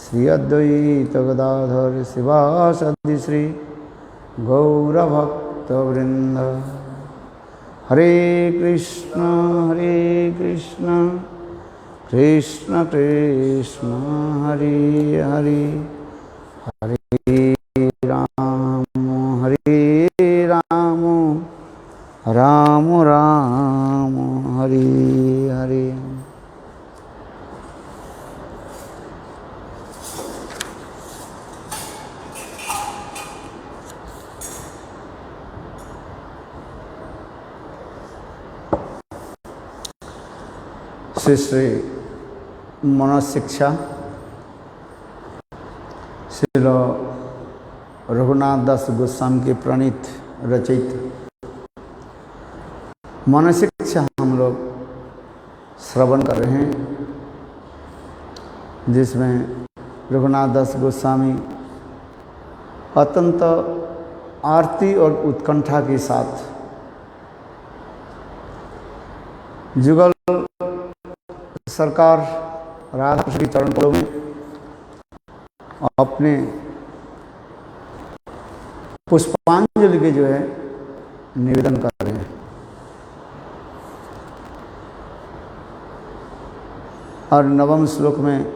श्री अद्वैत गदाधर शिवासादि श्री गौरभक्तवृंद। हरे कृष्ण कृष्ण कृष्ण हरे हरे, हरे राम राम राम हरे हरे। श्री श्री मनोशिक्षा श्री रघुनाथ दास गोस्वामी के प्रणीत रचित मनोशिक्षा हम लोग श्रवण कर रहे हैं, जिसमें रघुनाथ दास गोस्वामी अत्यंत आरती और उत्कंठा के साथ जुगल सरकार राधा कृष्ण के चरण कमलों में अपने पुष्पांजलि के जो है निवेदन कर रहे हैं। और नवम श्लोक में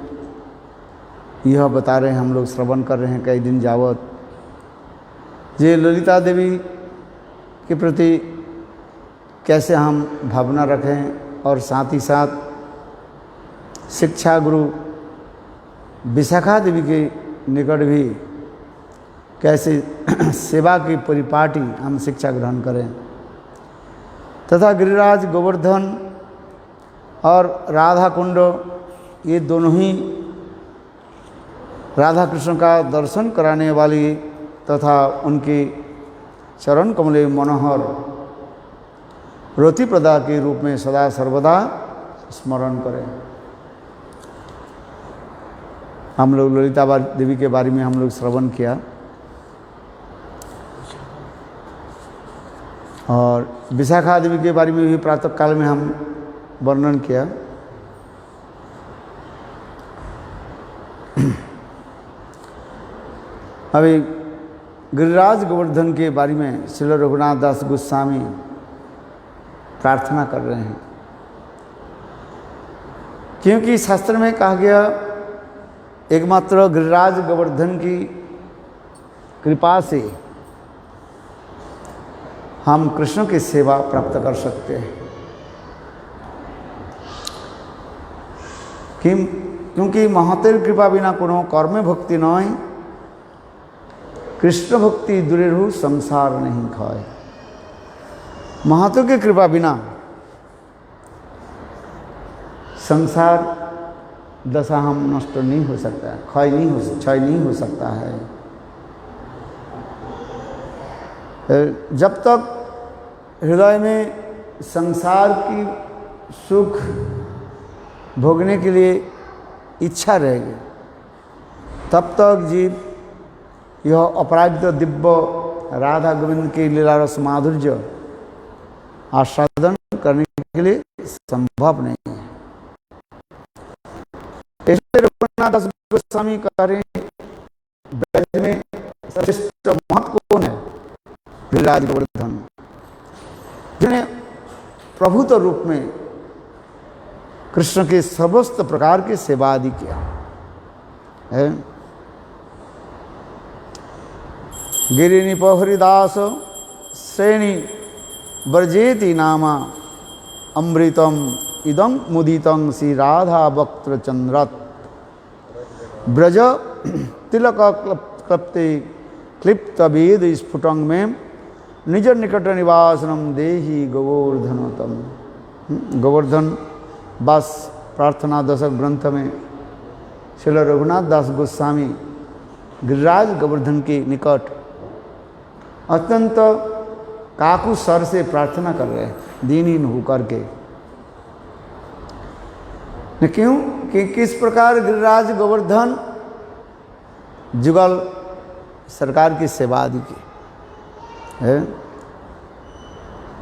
यह बता रहे हैं, हम लोग श्रवण कर रहे हैं कई दिन जावत, ये ललिता देवी के प्रति कैसे हम भावना रखें और साथ ही साथ शिक्षा गुरु विशाखा देवी के निकट भी कैसे सेवा की परिपाटी हम शिक्षा ग्रहण करें, तथा गिरिराज गोवर्धन और राधा कुंड ये दोनों ही राधा कृष्ण का दर्शन कराने वाली तथा उनके चरण कमले मनोहर रति प्रदा के रूप में सदा सर्वदा स्मरण करें। हम लोग ललिता देवी के बारे में हम लोग श्रवण किया और विशाखा देवी के बारे में भी प्रातः काल में हम वर्णन किया। अभी गिरिराज गोवर्धन के बारे में श्री रघुनाथ दास गोस्वामी प्रार्थना कर रहे हैं, क्योंकि शास्त्र में कहा गया एकमात्र गिरिराज गोवर्धन की कृपा से हम कृष्ण की सेवा प्राप्त कर सकते हैं। क्योंकि महतेर कृपा बिना कोनो कर्म भक्ति नय, कृष्ण भक्ति दूरे रहु संसार नहीं खाए। महतों की कृपा बिना संसार दशा हम नष्ट नहीं हो सकता है, क्षय नहीं हो सकता है। जब तक हृदय में संसार की सुख भोगने के लिए इच्छा रहेगी, तब तक जीव यह अपराजित दिव्य राधा गोविंद की लीला रस माधुर्य आस्वादन करने के लिए संभव नहीं है। इसलिए रघुनाथ दास गोस्वामी कह रहे हैं, ब्रज में श्रेष्ठ महत कौन है? गिरिराज गोवर्धन, जिन्हें प्रभुत्व रूप में कृष्ण के समस्त प्रकार की सेवा आदि किया है। गिरिनिप हरिदास श्रेणी वर्जेति नामा अमृतम इदं मुदितं श्री राधा वक्त्र चंद्रत ब्रज तिलक क्लप्ते क्लिप्त वेद स्फुटंग में निज निकट निवासनम देहि गोवर्धनतम। गोवर्धन बस प्रार्थना दशक ग्रंथ में श्री रघुनाथ दास गोस्वामी गिरिराज गोवर्धन के निकट अत्यंत काकू स्वर से प्रार्थना कर रहे हैं, दीनहीन होकर के। क्यों कि किस प्रकार गिरिराज गोवर्धन जुगल सरकार की सेवा आदि की है।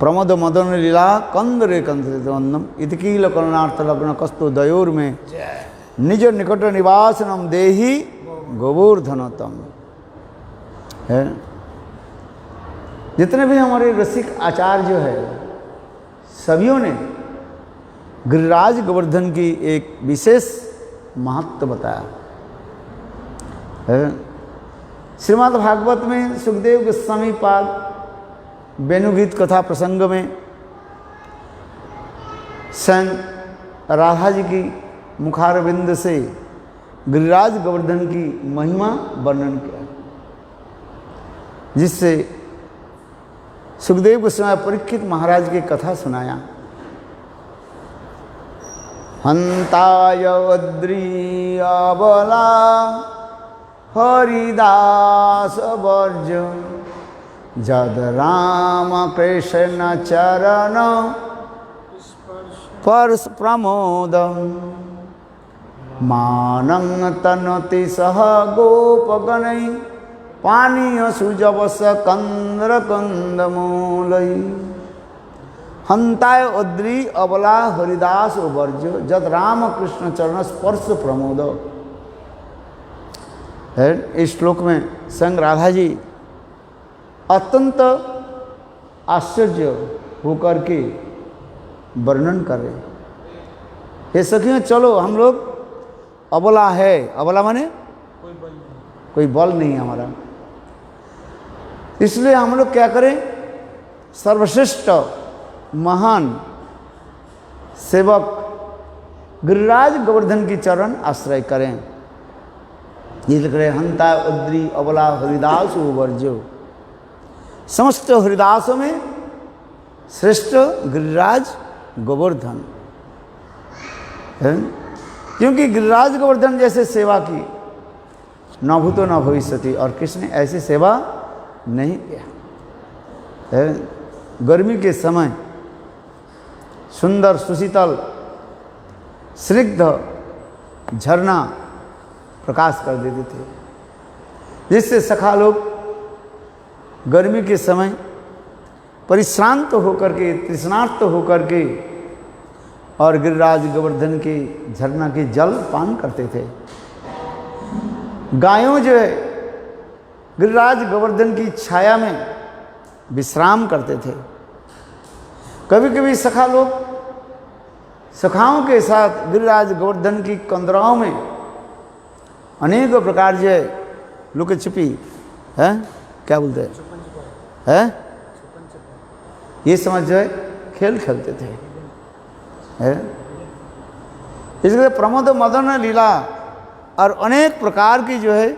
प्रमोद मदन लीला कंद रे कंद वंदम इतकील करुणार्थ लग्न कस्तो दयोर में निज निकट निवासनम देहि गोवर्धनतम। है जितने भी हमारे रसिक आचार्य जो है सभियों ने गिरिराज गोवर्धन की एक विशेष महत्व बताया है। श्रीमद् भागवत में सुखदेव गोस्वामी पाद वेणुगीत कथा प्रसंग में स्वयं राधा जी की मुखारविंद से गिरिराज गोवर्धन की महिमा वर्णन किया, जिससे सुखदेव गोस्वामी परीक्षित महाराज की कथा सुनाया। हंताय अद्री अबला हरिदास वर्ज जद राम कृष्ण चरण स्पर्श प्रमोदम मानं तनति सह गोपगणै पानीय सुजवस कंद्र कंदमूलै हंताय अद्री अबला हरिदास वर्ज जद राम कृष्ण चरण स्पर्श प्रमोद। है इस श्लोक में संग राधा जी अत्यंत आश्चर्य होकर के वर्णन कर रहे। ये सखियों चलो हम लोग अबला है, अबला माने कोई बल नहीं हमारा, इसलिए हम लोग क्या करें, सर्वश्रेष्ठ महान सेवक गिरिराज गोवर्धन की चरण आश्रय करें। ये लिख रहे हंता उद्री अबला हरिदास वर्जो, समस्त हरिदासों में श्रेष्ठ गिरिराज गोवर्धन है, क्योंकि गिरिराज गोवर्धन जैसे सेवा की न भूतो न भविष्यति, और किसने ऐसी सेवा नहीं किया है। गर्मी के समय सुंदर सुशीतल स्निग्ध झरना प्रकाश कर देते थे, जिससे सखा लोग गर्मी के समय परिश्रांत होकर के, तृष्णार्त होकर के और गिरिराज गोवर्धन के झरना के जल पान करते थे। गायों जो है गिरिराज गोवर्धन की छाया में विश्राम करते थे। कभी कभी सखा लोग सखाओं के साथ गिरिराज गोवर्धन की कंदराओं में अनेक प्रकार जो है लुके छिपी है, क्या बोलते हैं, ये समझ जो है खेल खेलते थे है। इसलिए प्रमोद मदन लीला और अनेक प्रकार की जो है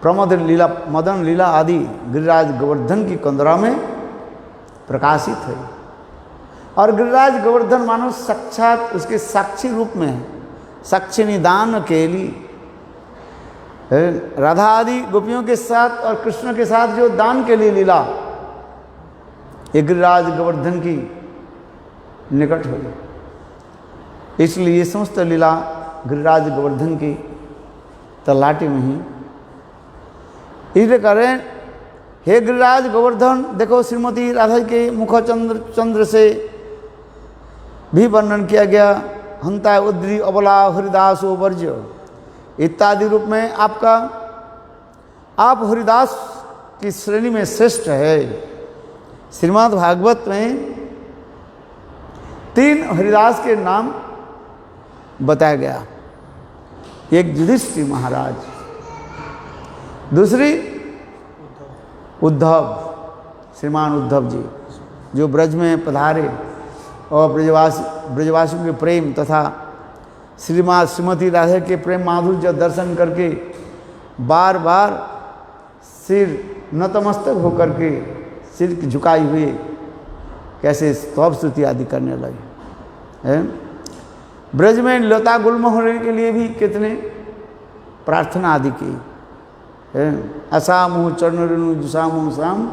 प्रमोद लीला मदन लीला आदि गिरिराज गोवर्धन की कंदरा में प्रकाशित है। और गिरिराज गोवर्धन मानो साक्षात उसके साक्षी रूप में है, साक्षी निदान के लिए राधा आदि गोपियों के साथ और कृष्ण के साथ जो दान के लिए लीला, ये गिरिराज गोवर्धन की निकट हो गई। इसलिए ये समस्त लीला गिरिराज गोवर्धन की तलाटी में ही इसलिए करें। हे गिरिराज गोवर्धन, देखो श्रीमती राधा के मुख चंद्र से भी वर्णन किया गया, हंता उद्री अबला हरिदास वर्ज इत्यादि रूप में आपका, आप हरिदास की श्रेणी में श्रेष्ठ है। श्रीमद् भागवत में 3 हरिदास के नाम बताया गया। एक युधिष्ठिर महाराज, दूसरी उद्धव, श्रीमान उद्धव जी जो ब्रज में पधारे और ब्रजवासियों के प्रेम तथा श्रीमती राधा के प्रेम माधुर्य दर्शन करके बार बार सिर नतमस्तक होकर के सिर झुकाई हुए कैसे स्तव स्तुति आदि करने लगे हैं। ब्रज में लता गुल्म होने के लिए भी कितने प्रार्थना आदि की है। असामु चरण रेणु जुसामु साम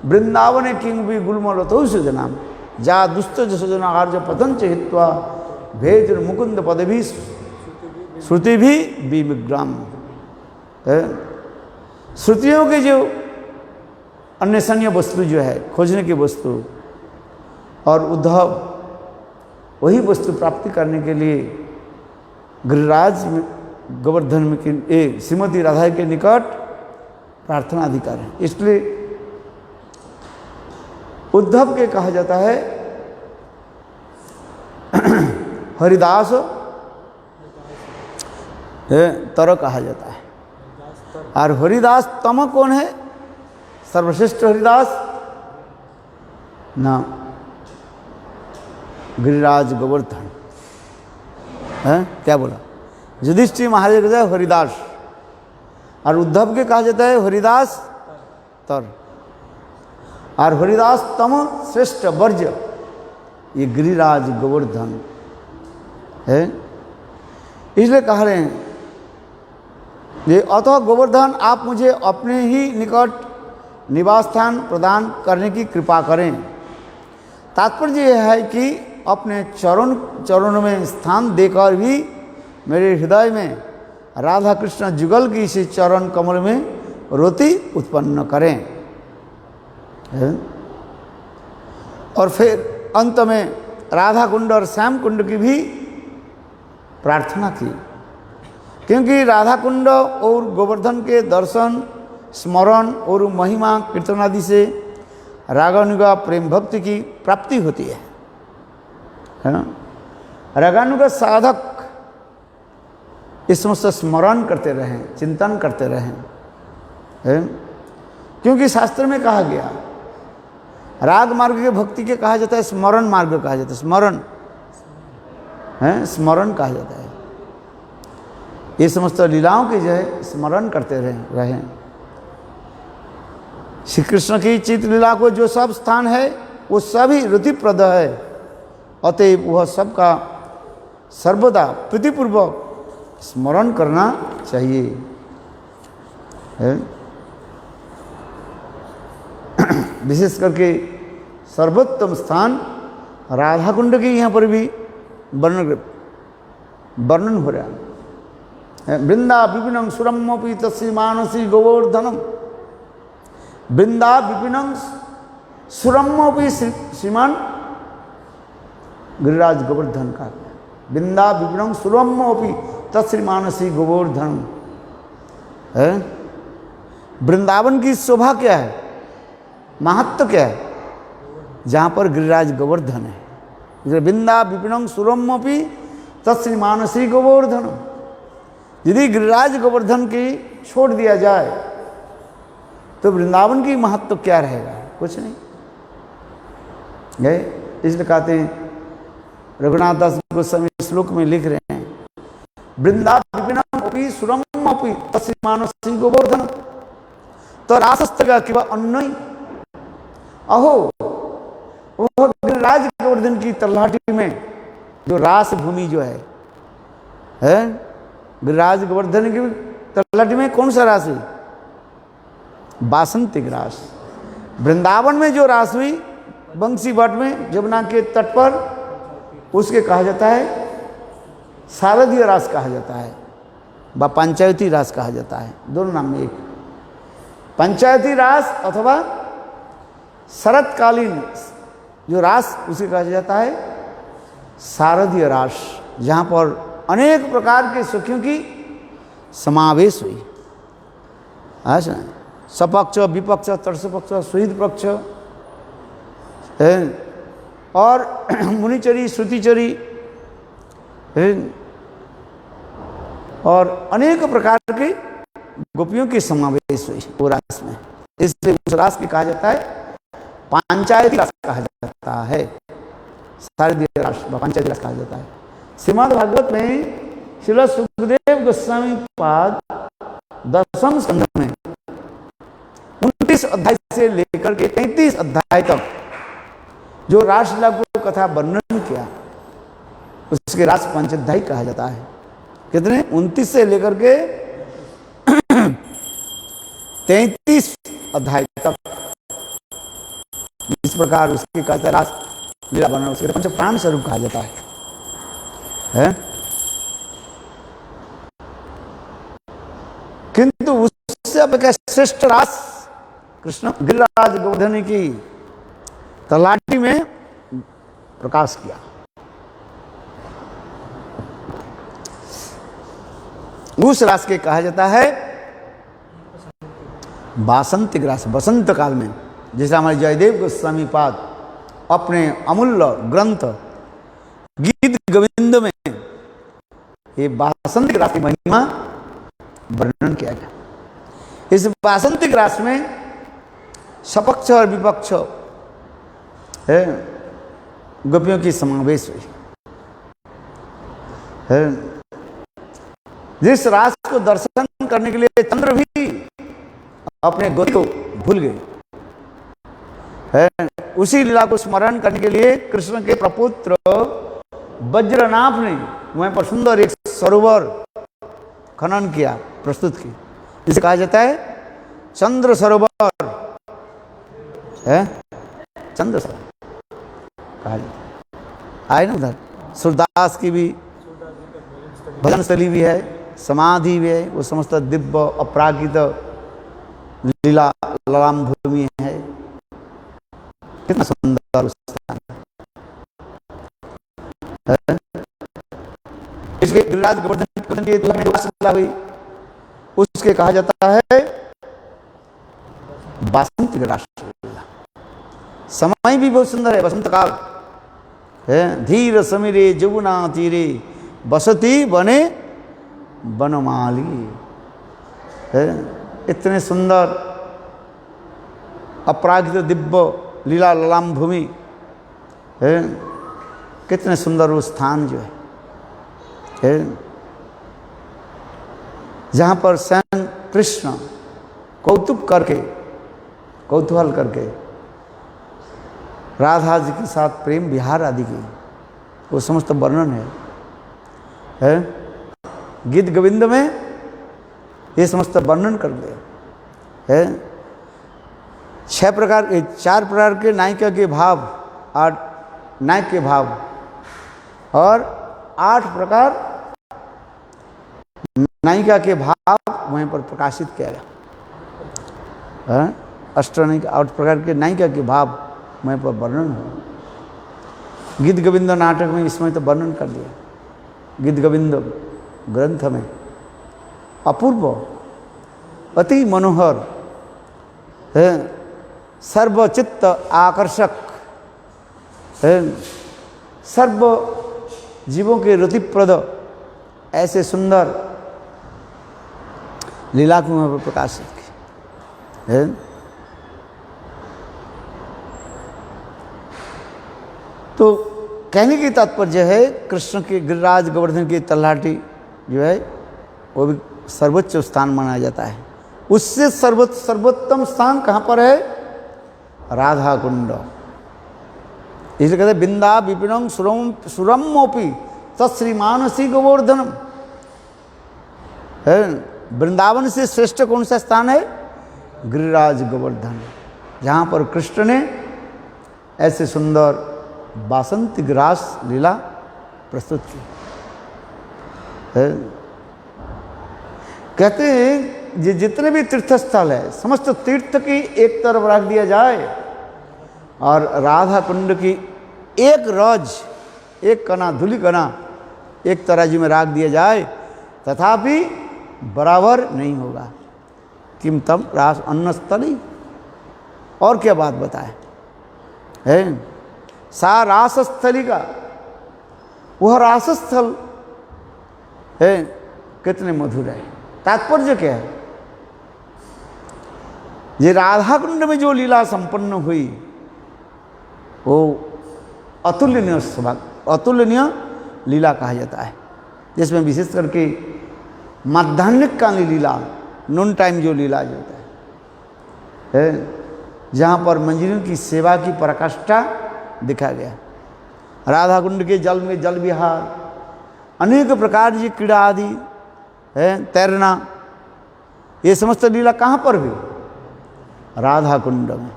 वृंदावन किंग भी गुल्म लतो सुजनाम जा दुष्ट जसोजना आर्य पतंच हित्वा भेज मुकुंद पदभी श्रुति भी विग्राम है। श्रुतियों के जो अन्वेषणीय वस्तु जो है, खोजने की वस्तु, और उद्धव वही वस्तु प्राप्ति करने के लिए गिरिराज गोवर्धन में के श्रीमती राधा के निकट प्रार्थना अधिकार है। इसलिए उद्धव के कहा जाता है हरिदास तर कहा जाता है। और हरिदास तम कौन है? सर्वश्रेष्ठ हरिदास ना गिरिराज गोवर्धन है। क्या बोला? युधिष्ठिर महाराज कहता है हरिदास, और उद्धव के कहा जाता है हरिदास तर। और हरिदास तम श्रेष्ठ वर्ज्य, ये गिरिराज गोवर्धन है। इसलिए कह रहे हैं ये अतः गोवर्धन आप मुझे अपने ही निकट निवास स्थान प्रदान करने की कृपा करें। तात्पर्य यह है कि अपने चरणों में स्थान देकर भी मेरे हृदय में राधा कृष्ण जुगल की इसी चरण कमल में रति उत्पन्न करें। और फिर अंत में राधा कुंड और श्याम कुंड की भी प्रार्थना की, क्योंकि राधा कुंड और गोवर्धन के दर्शन स्मरण और महिमा कीर्तन आदि से रागानुगा प्रेम भक्ति की प्राप्ति होती है ना। रागानुगा साधक इस समस्त स्मरण करते रहें, चिंतन करते रहें, क्योंकि शास्त्र में कहा गया राग मार्ग के भक्ति के कहा जाता है स्मरण मार्ग कहा जाता है। स्मरण है, स्मरण कहा जाता है। ये समस्त लीलाओं की जो है स्मरण करते रहें। श्री कृष्ण की चित लीला को जो सब स्थान है वो सभी रतिप्रद है, अतएव वह सबका सर्वदा प्रीतिपूर्वक स्मरण करना चाहिए। विशेष करके सर्वोत्तम स्थान राधा कुंड के यहाँ पर भी वर्णन हो रहा है। वृंदा विपिनं सुरमपि तस्य मानसी गोवर्धनम, वृंदा विपिनं सुरमपि श्रीमान गिरिराज गोवर्धन का, वृंदा विपिनं सुरमपि तस्य मानसी गोवर्धनम है। वृंदावन की शोभा क्या है, महत्व क्या है? जहाँ पर गिरिराज गोवर्धन है। वृंदा विपिनं सुरमपि तस्य मानसी गोवर्धनम, यदि गिरिराज गोवर्धन की छोड़ दिया जाए तो वृंदावन की महत्व क्या रहेगा? कुछ नहीं है। इसलिए कहते हैं रघुनाथ दास गोस्वामी श्लोक में लिख रहे हैं वृंदा विपिनमपि सुरमपि तस्य मानसी गोवर्धन तो रासस्तगा किंवा अन्नई। अहो वह गिरिराज गोवर्धन की तलहटी में जो रास भूमि जो है गिरिराज गोवर्धन की तलहटी में कौन सा रास हुई? बासंतिक रास। वृंदावन में जो रास हुई बंसी भट्ट में जमुना के तट पर, उसके कहा जाता है शारदीय रास कहा जाता है, व पंचायती रास कहा जाता है। दोनों नाम में एक पंचायती रास अथवा शरतकालीन जो रास उसे कहा जाता है शारदीय रास, जहाँ पर अनेक प्रकार के सुखियों की समावेश हुई। अच्छा, सपक्ष विपक्ष तर्सपक्ष सुहृद पक्ष और मुनिचरी श्रुतिचरी और अनेक प्रकार के गोपियों की समावेश हुई वो रास में। इसलिए उस रास की कहा जाता है पंचायती रास कहा जाता है, शारदीय रास पंचायती रास कहा जाता है। श्रीमद् भागवत में श्रील सुखदेव गोस्वामी पाद 10वें स्कंध में 29 अध्याय से लेकर के 33 अध्याय तक जो रासलीला को कथा वर्णन किया उसके रास पंचाध्यायी कहा जाता है। कितने? 29 से लेकर के 33 अध्याय तक। इस प्रकार उसके कहते रास लीला वर्णन उसके पंच प्राण स्वरूप कहा जाता है। किंतु उससे अपेक्षा श्रेष्ठ रास कृष्ण गिरिराज गोवर्धन की तलाटी में प्रकाश किया। उस रास के कहा जाता है वासंतिक रास। वसंत काल में, जैसे हमारे जयदेव गोस्वामी पाद अपने अमूल्य ग्रंथ गीत गोविंद में ये वासंतिक रास की महिमा वर्णन किया गया। इस वासंतिक रास में सपक्ष और विपक्ष है गोपियों की समावेश हुई है। जिस रास को दर्शन करने के लिए चंद्र भी अपने गोत्र को भूल गए है, उसी लीला को स्मरण करने के लिए कृष्ण के प्रपुत्र वज्रनाभ ने वहां पर सुंदर एक सरोवर खनन किया, प्रस्तुत की, जिसे कहा जाता है चंद्र सरोवर है। चंद्र सरोवर कहा जाता है। आए ना उधर सूरदास की भी भजन स्थली भी है, समाधि भी है, वो समस्त दिव्य अपराकृत लीला ललाम भूमि है। कितना सुंदर स्थान है। इसके गिरिराज गोवर्धन की हुई, उसके कहा जाता है वासंतिक रास। समय भी बहुत सुंदर है, वसंत काल है। धीर समीरे जमुना तीरे बसती बने बनमाली है। इतने सुंदर अपराकृत दिव्य लीला ललाम भूमि है। कितने सुंदर वो स्थान जो है जहाँ पर स्वयं कृष्ण कौतूहल करके राधा जी के साथ प्रेम विहार आदि की वो समस्त वर्णन है। गीत गोविंद में ये समस्त वर्णन कर दिया है। 4 प्रकार के नायिका के भाव, 8 नायक के भाव और 8 प्रकार नायिका के भाव वहीं पर प्रकाशित किया गया है। 8 प्रकार के नायिका के भाव वहीं पर वर्णन हो। गीत गोविंद नाटक में इसमें तो वर्णन कर दिया। गीत गोविंद ग्रंथ में अपूर्व, अति मनोहर है, सर्वचित्त आकर्षक है, सर्व जीवों के रतिप्रद ऐसे सुंदर लीला को वहाँ पर प्रकाशित की है। तो कहने की तात्पर्य है कृष्ण के गिरिराज गोवर्धन की तलहटी जो है वो भी सर्वोच्च स्थान माना जाता है। उससे सर्वोत्तम स्थान कहाँ पर है? राधा कुंड। इसलिए कहते बिंदा विपिनम सुरमोपी तत्श्री मानसी गोवर्धनम है। वृंदावन से श्रेष्ठ कौन सा स्थान है? गिरिराज गोवर्धन, जहाँ पर कृष्ण ने ऐसे सुंदर वासंतिक रास लीला प्रस्तुत की है। कहते हैं ये जितने भी तीर्थ स्थल है समस्त तीर्थ की एक तरफ रख दिया जाए और राधा कुंड की एक रज, एक कणा, धूलि कणा एक तराजू में रख दिया जाए तथापि बराबर नहीं होगा। किम तम रास अन्नस्थली। और क्या बात बताए है? सा रासस्थली का वह रासस्थल है कितने मधुर है। तात्पर्य क्या है? ये राधा कुंड में जो लीला संपन्न हुई वो अतुलनीय लीला कहा जाता है, जिसमें विशेष करके माध्यान्हिक कालीन लीला, नून टाइम जो लीला जो होता है जहाँ पर मंजरियों की सेवा की पराकाष्ठा दिखा गया। राधा कुंड के जल में जल विहार, अनेक प्रकार की क्रीड़ा आदि है, तैरना, ये समस्त लीला कहाँ पर हुई? राधा कुंड में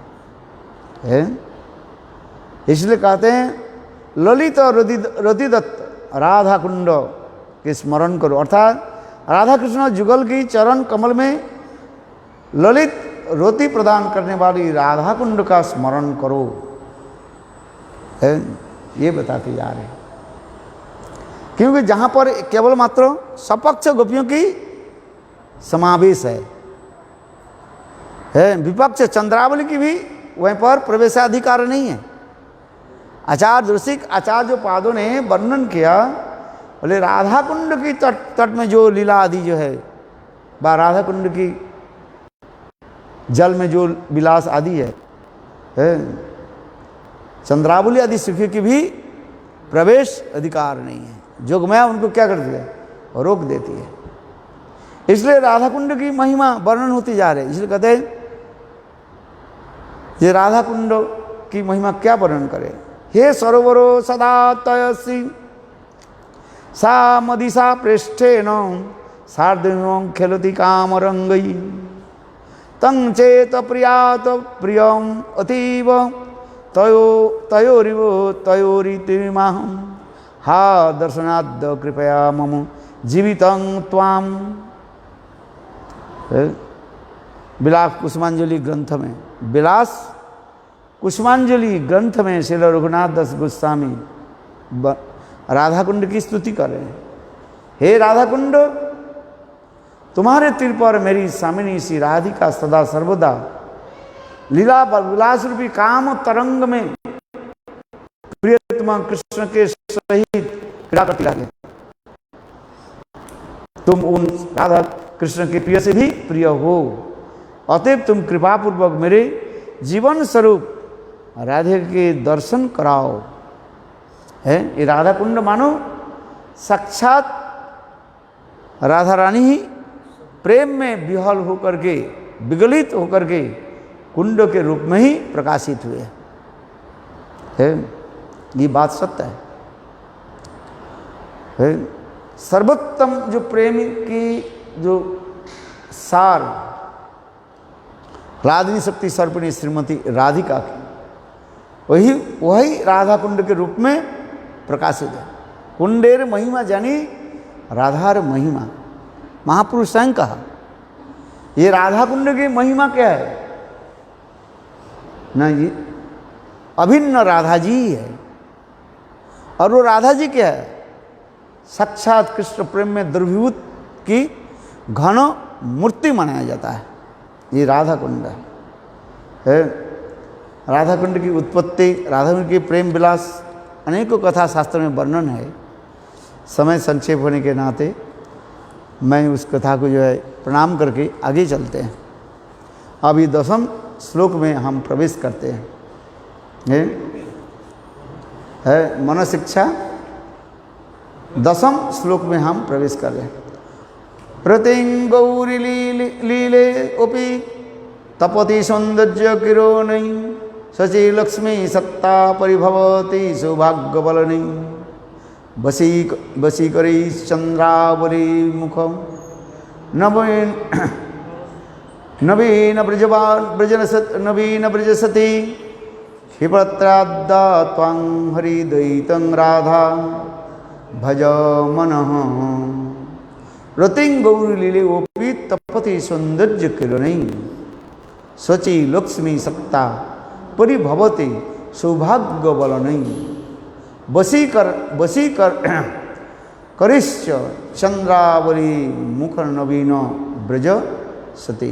है। इसलिए कहते हैं ललित और रतिदत्त राधा कुंड के स्मरण करो, अर्थात राधा कृष्ण जुगल की चरण कमल में ललित रोति प्रदान करने वाली राधा कुंड का स्मरण करो है, ये बताते जा रहे हैं। क्योंकि जहाँ पर केवल मात्र सपक्ष गोपियों की समावेश है। विपक्ष चंद्रावली की भी वहीं पर प्रवेशाधिकार नहीं है। आचार्य ऋषिक आचार्य पादों ने वर्णन किया, बोले राधा कुंड की तट में जो लीला आदि जो है, व राधा कुंड की जल में जो विलास आदि है, चंद्रावली आदि सुखी की भी प्रवेश अधिकार नहीं है। जोगमाया उनको क्या करती है, रोक देती है। इसलिए राधा कुंड की महिमा वर्णन होती जा रही है। इसलिए कहते हैं ये राधा कुंड की महिमा क्या वर्णन करे। हे सरोवरो सदा तयसी सा मदिशा पृष्ठेन सार्धं खेलति कामरंगई तं चेत प्रियात प्रियम अतीव तयोरितिमाहं हा दर्शनाद् कृपया मम जीवितं त्वाम। विलास कुसुमांजलि ग्रंथ में, विलास कुसुमांजलि ग्रंथ में श्रील रघुनाथ दास गोस्वामी राधा कुंड की स्तुति कर रहे हैं। हे राधा कुंड, तुम्हारे तीर पर मेरी स्वामिनी श्री राधिका सदा सर्वदा लीला विलास रूपी काम तरंग में प्रियतमा कृष्ण के सहित क्रीड़ा करती रहती है। तुम उन राधा कृष्ण के प्रिय से भी प्रिय हो, अतएव तुम कृपा पूर्वक मेरे जीवन स्वरूप राधे के दर्शन कराओ। है ये राधा कुंड मानो साक्षात राधा रानी ही प्रेम में विहल होकर के, विगलित होकर के कुंड के रूप में ही प्रकाशित हुए है। ये बात सत्य है। सर्वोत्तम जो प्रेमी की जो सार राधिनी शक्ति सर्पिणी श्रीमती राधिका की, वही राधा कुंड के रूप में प्रकाशित है। कुंडेर महिमा जानी राधार महिमा, महापुरुष स्वयं कहा। ये राधा कुंड की महिमा क्या है ना, ये अभिन्न राधा जी है। और वो राधा जी क्या है, साक्षात कृष्ण प्रेम में द्रवीभूत की घन मूर्ति मनाया जाता है। ये राधा कुंड है। राधा कुंड की उत्पत्ति, राधा कुंड की प्रेम विलास अनेकों कथा शास्त्र में वर्णन है। समय संक्षेप होने के नाते मैं उस कथा को जो है प्रणाम करके आगे चलते हैं। अब ये 10वें श्लोक में हम प्रवेश करते हैं। है मन शिक्षा 10वें श्लोक में हम प्रवेश कर रहे हैं। रतिं गौरी लीले उपि तपति सौंदर्य किरणै सची लक्ष्मी सत्ता परिभवती सौभाग्यबलनी वशीकरी चंद्रावली मुखम नवीन ब्रजसती क्षिप्रत्राद्दा त्वां हरिदयितं राधा भज मनः। रतिं गौरी लीले ओपी तपति सौंदर्य किरणै सची लक्ष्मी सत्ता परिभवती सौभाग्य बलनै वशीकर करिश्च चंद्रावली मुख नवीन ब्रज सती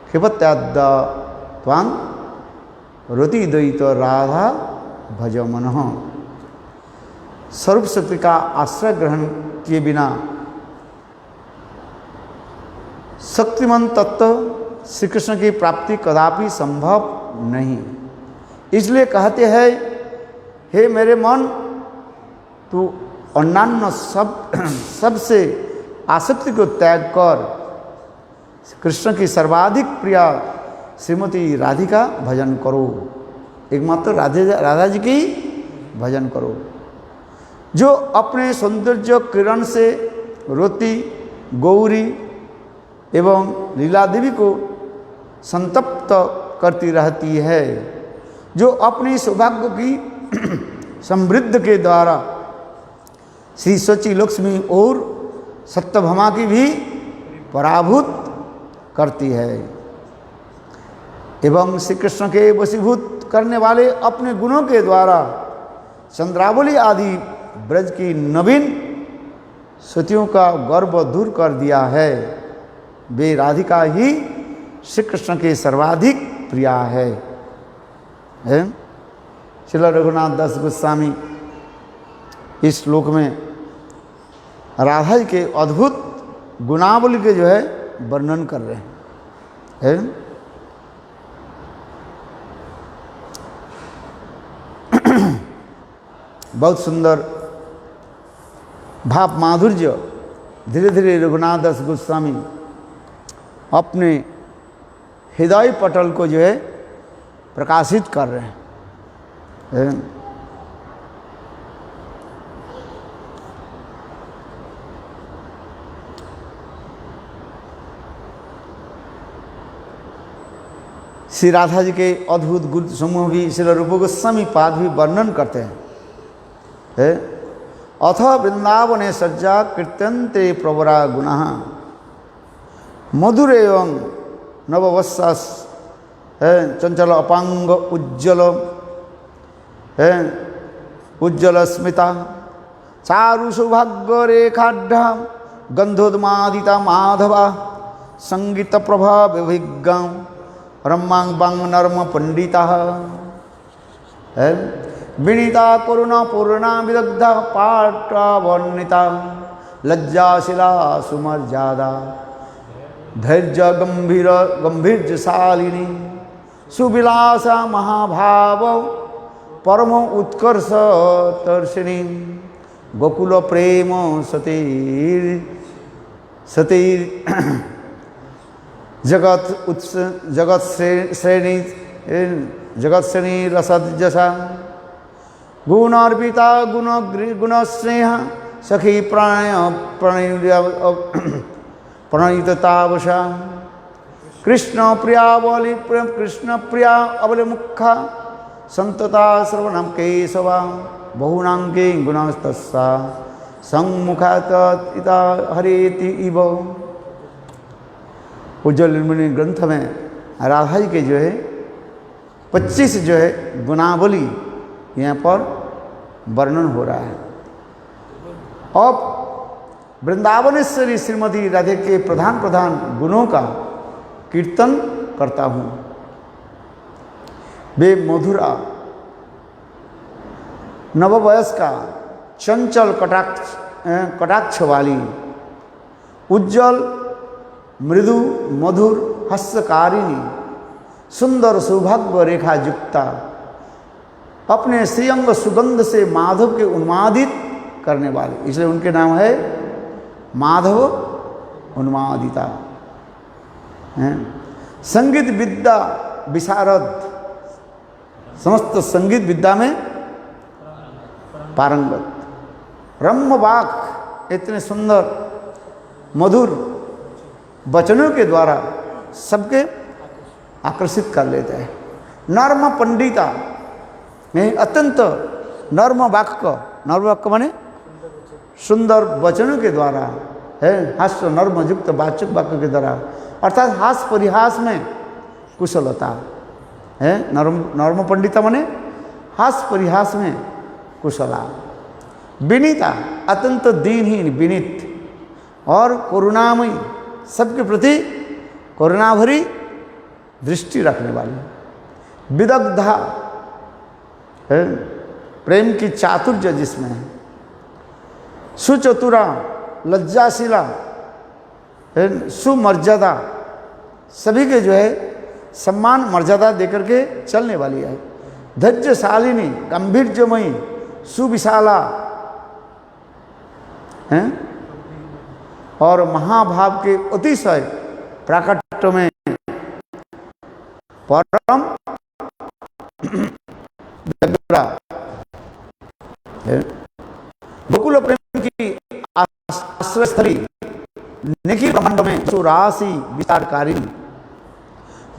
क्षिपत्याद्दा त्वां रतिदयित राधा भज मनः। स्वरूप शक्ति का आश्रय ग्रहण किए बिना शक्तिमान तत्व श्री कृष्ण की प्राप्ति कदापि संभव नहीं। इसलिए कहते हैं, हे मेरे मन, तू अन्यान्य सबसे आसक्ति को त्याग कर कृष्ण की सर्वाधिक प्रिय श्रीमती राधिका भजन करो। एकमात्र राधा जी की भजन करो, जो अपने सौंदर्य किरण से रति, गौरी एवं लीला देवी को संतप्त करती रहती है, जो अपनी सौभाग्य की समृद्ध के द्वारा श्री सची लक्ष्मी और सत्यभामा की भी पराभूत करती है, एवं श्री कृष्ण के वशीभूत करने वाले अपने गुणों के द्वारा चंद्रावली आदि ब्रज की नवीन सतियों का गर्व दूर कर दिया है। वे राधिका ही श्री कृष्ण के सर्वाधिक प्रिया है। श्रील रघुनाथ दास गोस्वामी इस श्लोक में राधा जी के अद्भुत गुणावली के जो है वर्णन कर रहे हैं। बहुत सुंदर भाव माधुर्य धीरे धीरे रघुनाथ दास गोस्वामी अपने हृदय पटल को जो है प्रकाशित कर रहे हैं। श्री राधा जी के अद्भुत गुण समूह भी श्री रूप गोस्वामी पाद भी वर्णन करते हैं। अथ वृंदावने सज्जा कीर्तन्ते प्रवरा गुणा मधुर एवं नववत्सास चंचल अपांग उज्ज्वल उज्ज्वल स्मिता चारु सौभाग्य रेखाढ़ गंधोदमादिता माधवा संगीत प्रभा विभिज्ञ रम्मांग बांग नर्म पंडिता विनीता करुणा पूर्णा विदग्धा पाटावर्णिता लज्जाशिला सुमर्यादा धैर्य गंभीर गंभीर्यशालिनी सुविलासा महाभाव परम उत्कर्ष तर्षिणी गोकुल प्रेम सतीर सतीर जगत श्रेणी रसदजसा गुणार्पिता गुण स्नेह सखी प्रणयिततावशा कृष्ण प्रियावली कृष्ण प्रिया अवल मुखा संतता श्रवणम केशवा बहुनांगे गुणास्तस्सा संमुखात हरेति इव। उज्ज्वल निर्मणी ग्रंथ में राधा जी के जो है 25 जो है गुणावली यहाँ पर वर्णन हो रहा है। अब वृंदावनेश्वरी श्रीमती राधे के प्रधान प्रधान गुणों का कीर्तन करता हूँ। वे मधुरा नववयस्का चंचल कटाक्ष वाली उज्जवल मृदु मधुर हास्यकारिणी सुंदर सौभाग्य रेखा युक्ता अपने श्रीअंग सुगंध से माधव के उन्मादित करने वाले, इसलिए उनके नाम है माधव उन्मादिता। संगीत विद्या विशारद, समस्त संगीत विद्या में पारंगत, रम्यवाक इतने सुंदर मधुर वचनों के द्वारा सबके आकर्षित कर लेते हैं। नर्म पंडिता में अत्यंत नर्म वाक्य माने सुंदर वचनों के द्वारा है, हास्य नर्म युक्त वाचक वाक्य के द्वारा, अर्थात हास परिहास में कुशलता है। नर्म पंडिता माने हास परिहास में कुशला। विनीता अत्यंत दीनहीन विनीत और करुणामयी, सबके प्रति करुणा भरी दृष्टि रखने वाली। विदग्धा है, प्रेम की चातुर्य जिसमें है। सुचतुरा लज्जाशीला है, सुमर्यादा, सभी के जो है सम्मान मर्यादा देकर के चलने वाली है। धैर्यशालिनी गंभीर्यमयी सुविशाला है और महाभाव के अतिशय प्राकट्य में परम गोकुल प्रेम की आश्रय स्थली निखिल ब्रह्मांड में सुराशि विस्तारकारी,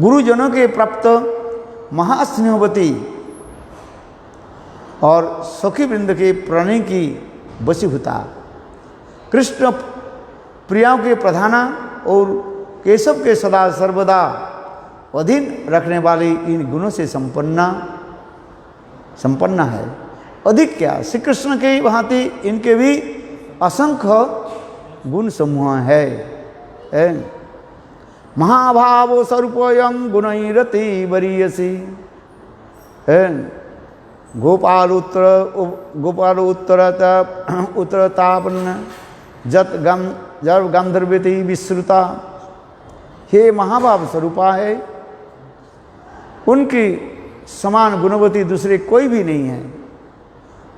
गुरुजनों के प्राप्त महास्नेहवती और सखी वृंद के प्रणय की वशीभूता, कृष्ण प्रियाओं के प्रधाना और केशव के सदा सर्वदा अधीन रखने वाली इन गुणों से संपन्न है। अधिक क्या, श्री कृष्ण के भांति इनके भी असंख्य गुण समूह है। महाभाव स्वरूपयं गुणैरति वरीयसी। गोपाल उत्तरतापन्न जत गंधर्वती विश्रुता। हे महाभाव स्वरूपा है, उनकी समान गुणवती दूसरे कोई भी नहीं है।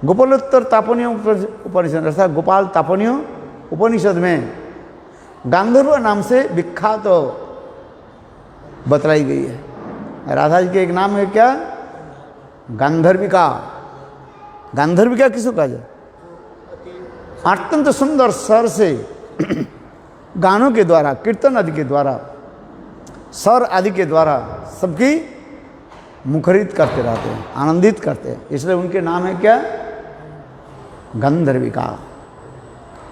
गोपालोत्तर तापनीय उपनिषद अर्थात गोपाल तापनीय उपनिषद में गांधर्व नाम से विख्यात बतलाई गई है। राधा जी के एक नाम है क्या? गांधर्विका। गांधर्विका किसको कहा जाए? अत्यंत सुंदर स्वर से गानों के द्वारा, कीर्तन आदि के द्वारा, स्वर आदि के द्वारा सबकी मुखरित करते रहते हैं, आनंदित करते हैं, इसलिए उनके नाम है क्या? गंधर्विका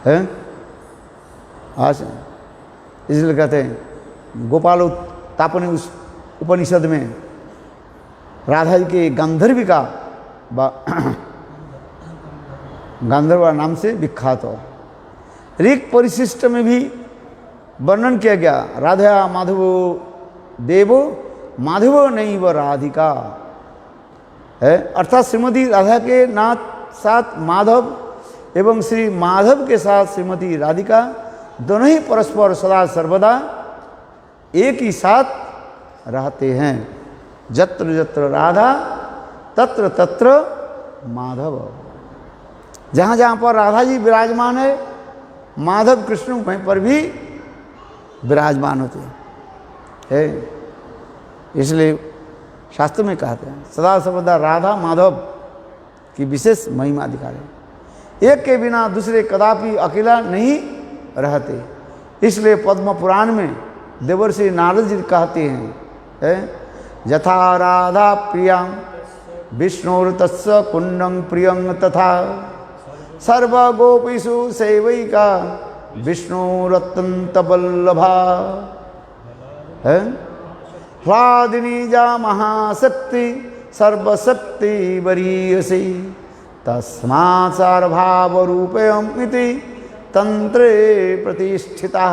है। आज इसलिए कहते हैं गोपाल तापनी उस उपनिषद में राधा जी के गांधर्विका गांधर्वा नाम से विख्यात हो। ऋक परिशिष्ट में भी वर्णन किया गया, राधा माधव देवो माधव नैव राधिका है। अर्थात श्रीमती राधा के साथ माधव एवं श्री माधव के साथ श्रीमती राधिका दोनों ही परस्पर सदा सर्वदा एक ही साथ रहते हैं। जत्र जत्र राधा तत्र तत्र माधव। जहाँ जहाँ पर राधा जी विराजमान है, माधव कृष्ण वहीं पर भी विराजमान होते हैं। इसलिए शास्त्र में कहते हैं सदा सर्वदा राधा माधव की विशेष महिमा दिखा रहे। एक के बिना दूसरे कदापि अकेला नहीं रहते। इसलिए पद्म पुराण में देवर्षि नारद जी कहते हैं यथा राधा प्रिया विष्णुर्तस्य कुंडं प्रियं तथा सर्वगोपीषु सेवैका विष्णुरत्यंत बल्लभा। ह्लादिनी जा महाशक्ति सर्वशक्ति वरीयसी तस्मात् सार्वभाव रूपयम् इति तंत्रे प्रतिष्ठिता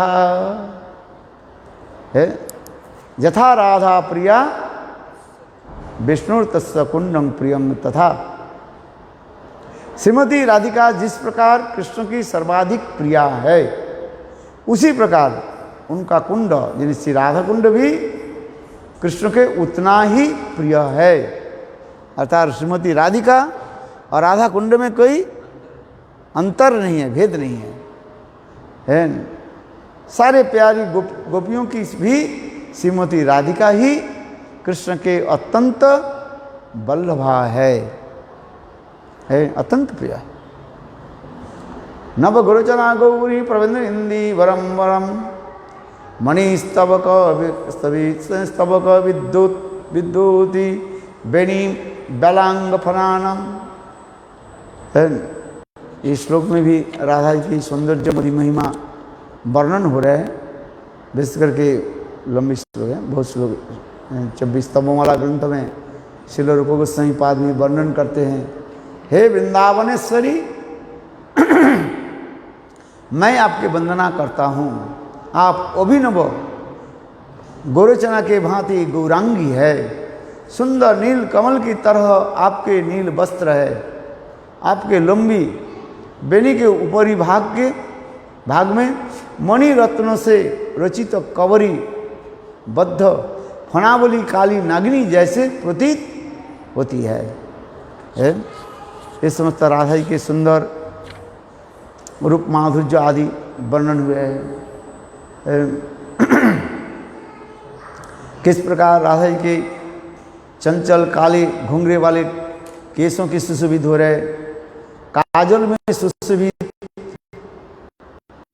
है। यथा राधा प्रिया विष्णुर्तस्य कुंडं प्रियं तथा। श्रीमती राधिका जिस प्रकार कृष्ण की सर्वाधिक प्रिया है, उसी प्रकार उनका कुंड यानी श्री राधा कुंड भी कृष्ण के उतना ही प्रिय है। अर्थात श्रीमती राधिका और राधा कुंड में कोई अंतर नहीं है, भेद नहीं है। सारे प्यारी गोपियों की भी श्रीमती राधिका ही कृष्ण के अत्यंत बल्लभा है, अत्यंत प्रिय। नव गुरुचना गौरी प्रविंद इंदी वरम वरम मणिस्तवक स्तवक विद्युति बेणी बलांग फनानम। इस श्लोक में भी राधा जी की सौंदर्य मधि महिमा वर्णन हो रहा है। विशेष करके लंबी श्लोक है, बहुत श्लोक 26 तमोमाला ग्रंथ में श्रील रूप गोस्वामी पाद भी वर्णन करते हैं। हे वृंदावनेश्वरी, मैं आपकी वंदना करता हूँ। आप अभिनव गोरोचना के भांति गौरांगी है। सुंदर नील कमल की तरह आपके नील वस्त्र है। आपके लंबी बेनी के ऊपरी भाग में मणि रत्नों से रचित कवरी बद्ध फणावली काली नागिनी जैसे प्रतीत होती है। ये समस्त राधा जी के सुंदर रूप माधुर्य आदि वर्णन हुए हैं। किस प्रकार राधा जी के चंचल काले घुंघरे वाले केसों की सुशोभित हो रहे, काजल में सुशोभित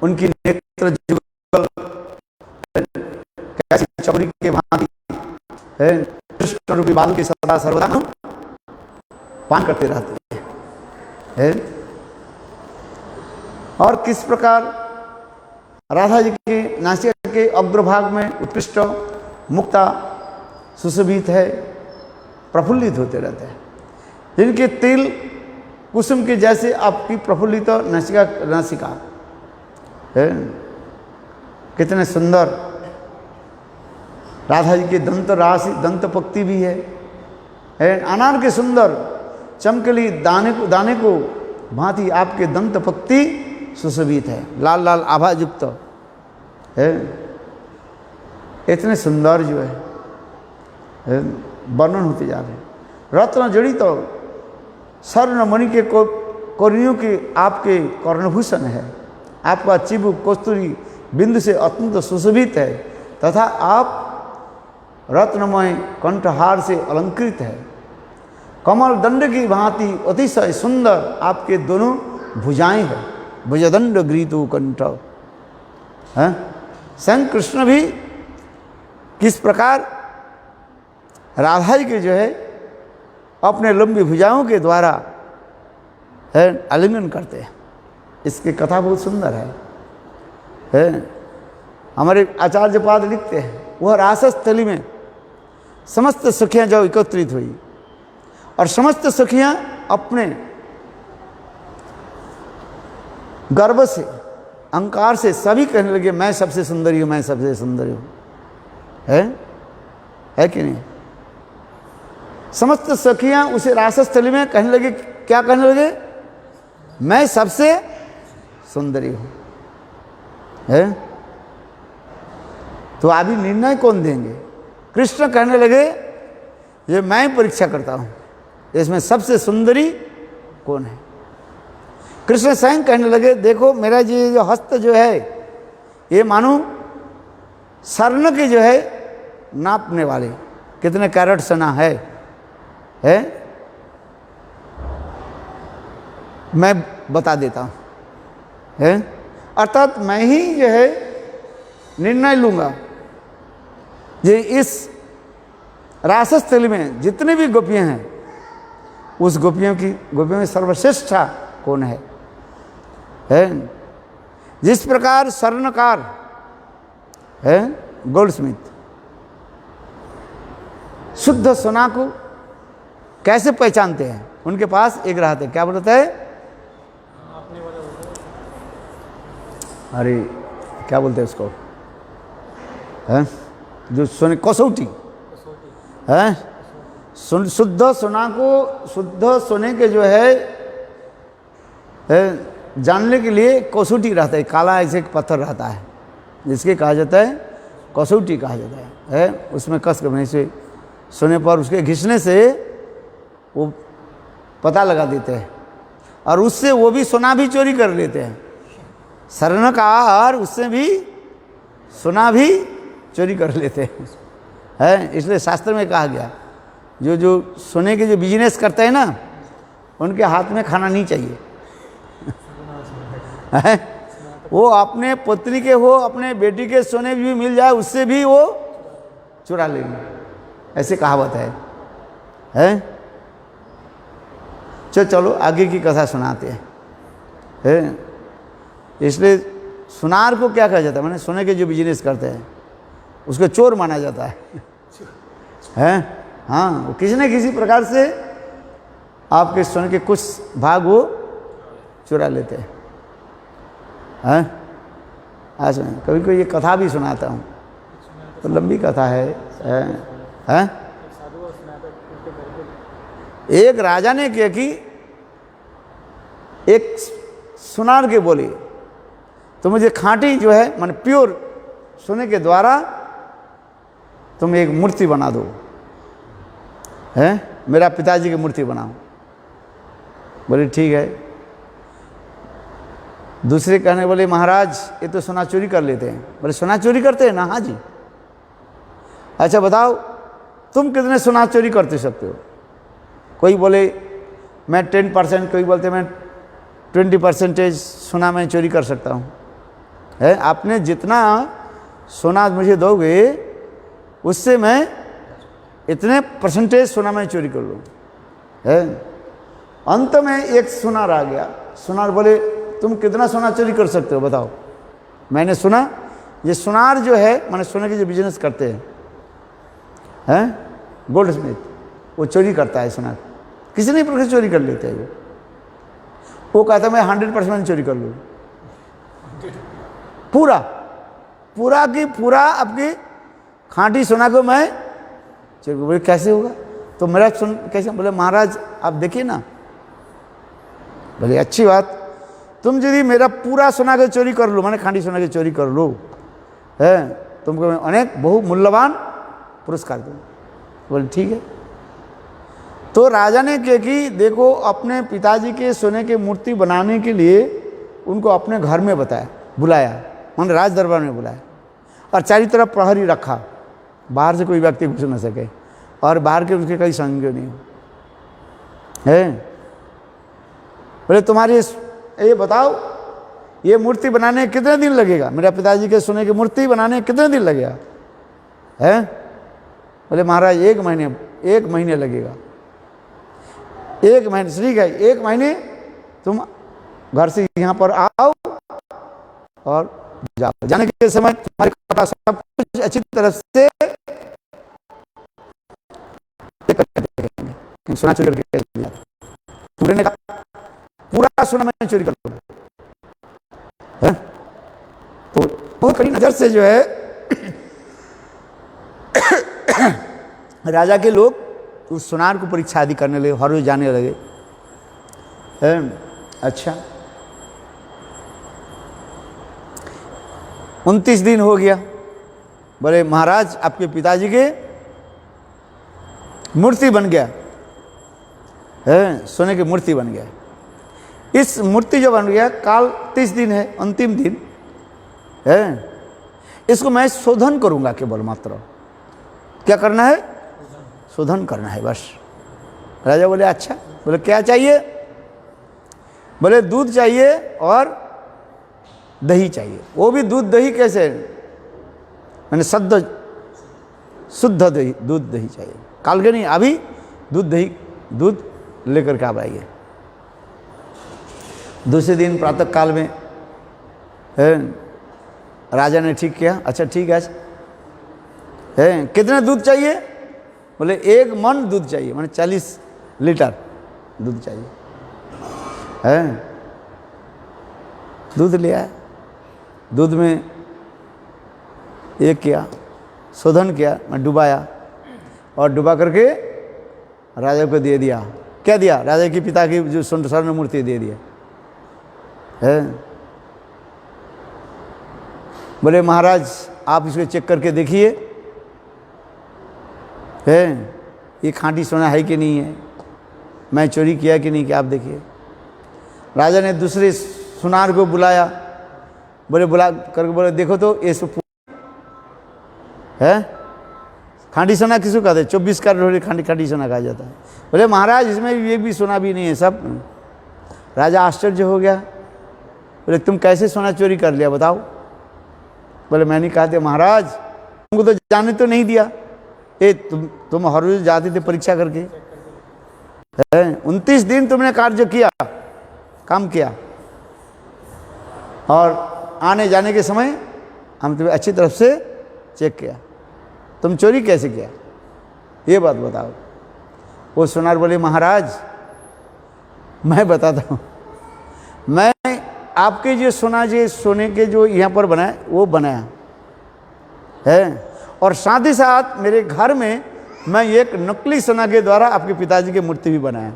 उनकी नेत्र जुगल कैसी चौड़ी के भांति है, कृष्ण रूपी बालू की सदा सर्वदा पान करते रहते हैं। और किस प्रकार राधा जी के नासिका के अग्रभाग में उत्कृष्ट मुक्ता सुशोभित है, प्रफुल्लित होते रहते हैं, जिनके तिल कुसुम के जैसे आपकी प्रफुल्लित नासिका है। कितने सुंदर राधा जी के दंत राशि दंत पक्ति भी है। अनार के सुंदर चमकली दाने को भांति आपके दंत पक्ति सुशोभित है, लाल लाल आभा युक्त है। इतने सुंदर जो है वर्णन होते जा रहे हैं। रत्न जड़ित तो स्वर्ण मणि के कोरियों के आपके कर्णभूषण है। आपका चिबुक कस्तूरी बिंदु से अत्यंत सुशोभित है तथा आप रत्नमय कंठहार से अलंकृत है। कमल दंड की भांति अतिशय सुंदर आपके दोनों भुजाएं हैं। भुजदंड ग्रीतु कंठ है। स्वयं कृष्ण भी किस प्रकार राधा जी के जो है अपने लंबी भुजाओं के द्वारा है आलिंगन करते हैं। इसकी कथा बहुत सुंदर है। हमारे आचार्य पाद लिखते हैं, वह रासस्थली में समस्त सखियां जब एकत्रित हुई और समस्त सखियां अपने गर्व से अहंकार से सभी कहने लगे मैं सबसे सुंदरी हूं, मैं सबसे सुंदरी हूं। है कि नहीं? समस्त सखियां उसे रासस्थली में कहने लगे, क्या कहने लगे? मैं सबसे सुंदरी हूं। है तो अभी निर्णय कौन देंगे? कृष्ण कहने लगे ये मैं परीक्षा करता हूं, इसमें सबसे सुंदरी कौन है? कृष्ण स्वयं कहने लगे देखो मेरा ये जो हस्त जो है ये मानो स्वर्ण के जो है नापने वाले कितने कैरेट सोना है मैं बता देता हूं। है अर्थात मैं ही जो है निर्णय लूंगा ये इस रासस्थली में जितने भी गोपियां हैं उस गोपियों में सर्वश्रेष्ठ कौन है? जिस प्रकार स्वर्णकार है गोल्डस्मिथ शुद्ध सोना को कैसे पहचानते हैं? उनके पास एक रहते क्या बोलता है, अरे क्या बोलते हैं उसको, है जो सोने कसौटी है। शुद्ध सोना को शुद्ध सोने के जो है जानने के लिए कसौटी रहता है। काला ऐसे एक पत्थर रहता है जिसके कहा जाता है कसौटी कहा जाता है। उसमें कस करने से सोने पर उसके घिसने से वो पता लगा देते हैं और उससे वो भी सोना भी चोरी कर लेते हैं। स्वर्णकार उससे भी सोना भी चोरी कर लेते हैं। इसलिए शास्त्र में कहा गया जो सोने के जो बिजनेस करते हैं ना उनके हाथ में खाना नहीं चाहिए। वो अपने पत्नी के हो अपने बेटी के सोने भी मिल जाए उससे भी वो चुरा लेंगे, ऐसे कहावत है। चलो आगे की कथा सुनाते हैं। इसलिए सुनार को क्या कहा जाता है? माने सोने के जो बिजनेस करते हैं उसको चोर माना जाता है। हाँ वो किसी न किसी प्रकार से आपके सोने के कुछ भाग वो चुरा लेते हैं। आज मैं कभी कोई ये कथा भी सुनाता हूँ तो लंबी कथा है। एक राजा ने किया कि एक सुनार के बोले तो मुझे खांटी जो है माने प्योर सोने के द्वारा तुम एक मूर्ति बना दो, है मेरा पिताजी की मूर्ति बनाओ। बोले ठीक है। दूसरे कहने बोले महाराज ये तो सोना चोरी कर लेते हैं। बोले सोना चोरी करते हैं ना? हाँ जी। अच्छा बताओ तुम कितने सोना चोरी करते सकते हो? कोई बोले मैं 10%, कोई बोलते मैं 20% सोना मैं चोरी कर सकता हूँ। है आपने जितना सोना मुझे दोगे उससे मैं इतने परसेंटेज सोना मैं चोरी कर लूँ। है अंत में एक सुनार आ गया। सुनार बोले तुम कितना सोना चोरी कर सकते हो बताओ? मैंने सुना ये सुनार जो है माने सोने के जो बिजनेस करते हैं गोल्ड स्मिथ वो चोरी करता है सोना, किसी नहीं प्रकार चोरी कर लेते हैं। वो कहता मैं 100% चोरी कर लूँ। पूरा की पूरा आपकी खांटी सोना को मैं चोरी, बोले कैसे होगा? तो मेरा सुन कैसे? बोले महाराज आप देखिए ना। बोले अच्छी बात, तुम यदि मेरा पूरा सोना को चोरी कर लो, माने खांटी सोना की चोरी कर लो, है, तुमको मैं अनेक बहु मूल्यवान पुरस्कार दूँ। बोले ठीक है। तो राजा ने क्या कि देखो अपने पिताजी के सोने की मूर्ति बनाने के लिए उनको अपने घर में बताया, बुलाया, मैंने राज दरबार में बुलाया, और चारों तरफ प्रहरी रखा, बाहर से कोई व्यक्ति घुस न सके, और बाहर के उसके कई संग नहीं है। बोले तुम्हारी ये बताओ ये मूर्ति बनाने कितने दिन लगेगा? मेरा पिताजी के सोने की मूर्ति बनाने कितने दिन लगेगा? है? बोले महाराज 1 महीने लगेगा। 1 महीने? ठीक है, 1 महीने तुम घर से यहाँ पर आओ और जाओ। जाने के समय तुम्हारे कपड़ा सब कुछ अच्छी तरह से सोना चोरी करके लिया। तुमने कहा पूरा सोना मैं चोरी कर लूंगा, तो बहुत कड़ी नजर से जो है राजा के लोग उस सुनार को परीक्षा आदि करने लगे, हर रोज जाने लगे। अच्छा 29 दिन हो गया। बोले महाराज आपके पिताजी के मूर्ति बन गया है, सोने की मूर्ति बन गया। इस मूर्ति जो बन गया काल 30 दिन है, अंतिम दिन है, इसको मैं शोधन करूंगा केवल मात्र। क्या करना है? शोधन करना है बस। राजा बोले अच्छा। बोले क्या चाहिए? बोले दूध चाहिए और दही चाहिए। वो भी दूध दही कैसे? मैंने शुद्ध दही, दूध दही चाहिए। काल के नहीं, अभी दूध दही, दूध लेकर के आप आइए। दूसरे दिन प्रातः काल में राजा ने ठीक किया। अच्छा ठीक है, कितने दूध चाहिए? बोले 1 मन दूध चाहिए, माने 40 लीटर दूध चाहिए। है दूध ले आया। दूध में एक किया, शोधन किया, मैं डुबाया, और डुबा करके राजा को दे दिया। क्या दिया? राजा के पिता की जो स्वर्ण मूर्ति दे दिया है। बोले महाराज आप इसको चेक करके देखिए, है ये खांटी सोना है कि नहीं है, मैं चोरी किया कि नहीं, कि आप देखिए। राजा ने दूसरे सुनार को बुलाया। बोले बुला करके बोले देखो तो ये सब है खांटी सोना किसको कहते हैं? 24 कैरेट खांटी सोना कहा जाता है। बोले महाराज इसमें एक भी सोना भी नहीं है सब। राजा आश्चर्य हो गया। बोले तुम कैसे सोना चोरी कर लिया बताओ? बोले मैं नहीं कहते महाराज, तुमको तो जाने तो नहीं दिया, ये तुम हर रोज जाते थे परीक्षा करके। 29 दिन तुमने कार्य किया, काम किया, और आने जाने के समय हम तुम्हें अच्छी तरफ से चेक किया, तुम चोरी कैसे किया ये बात बताओ। वो सुनार बोले महाराज मैं बताता हूँ, मैं आपके जो सोने के जो यहाँ पर बनाए वो बनाया है, और साथ ही साथ मेरे घर में मैं एक नकली सोना के द्वारा आपके पिताजी की मूर्ति भी बनाया।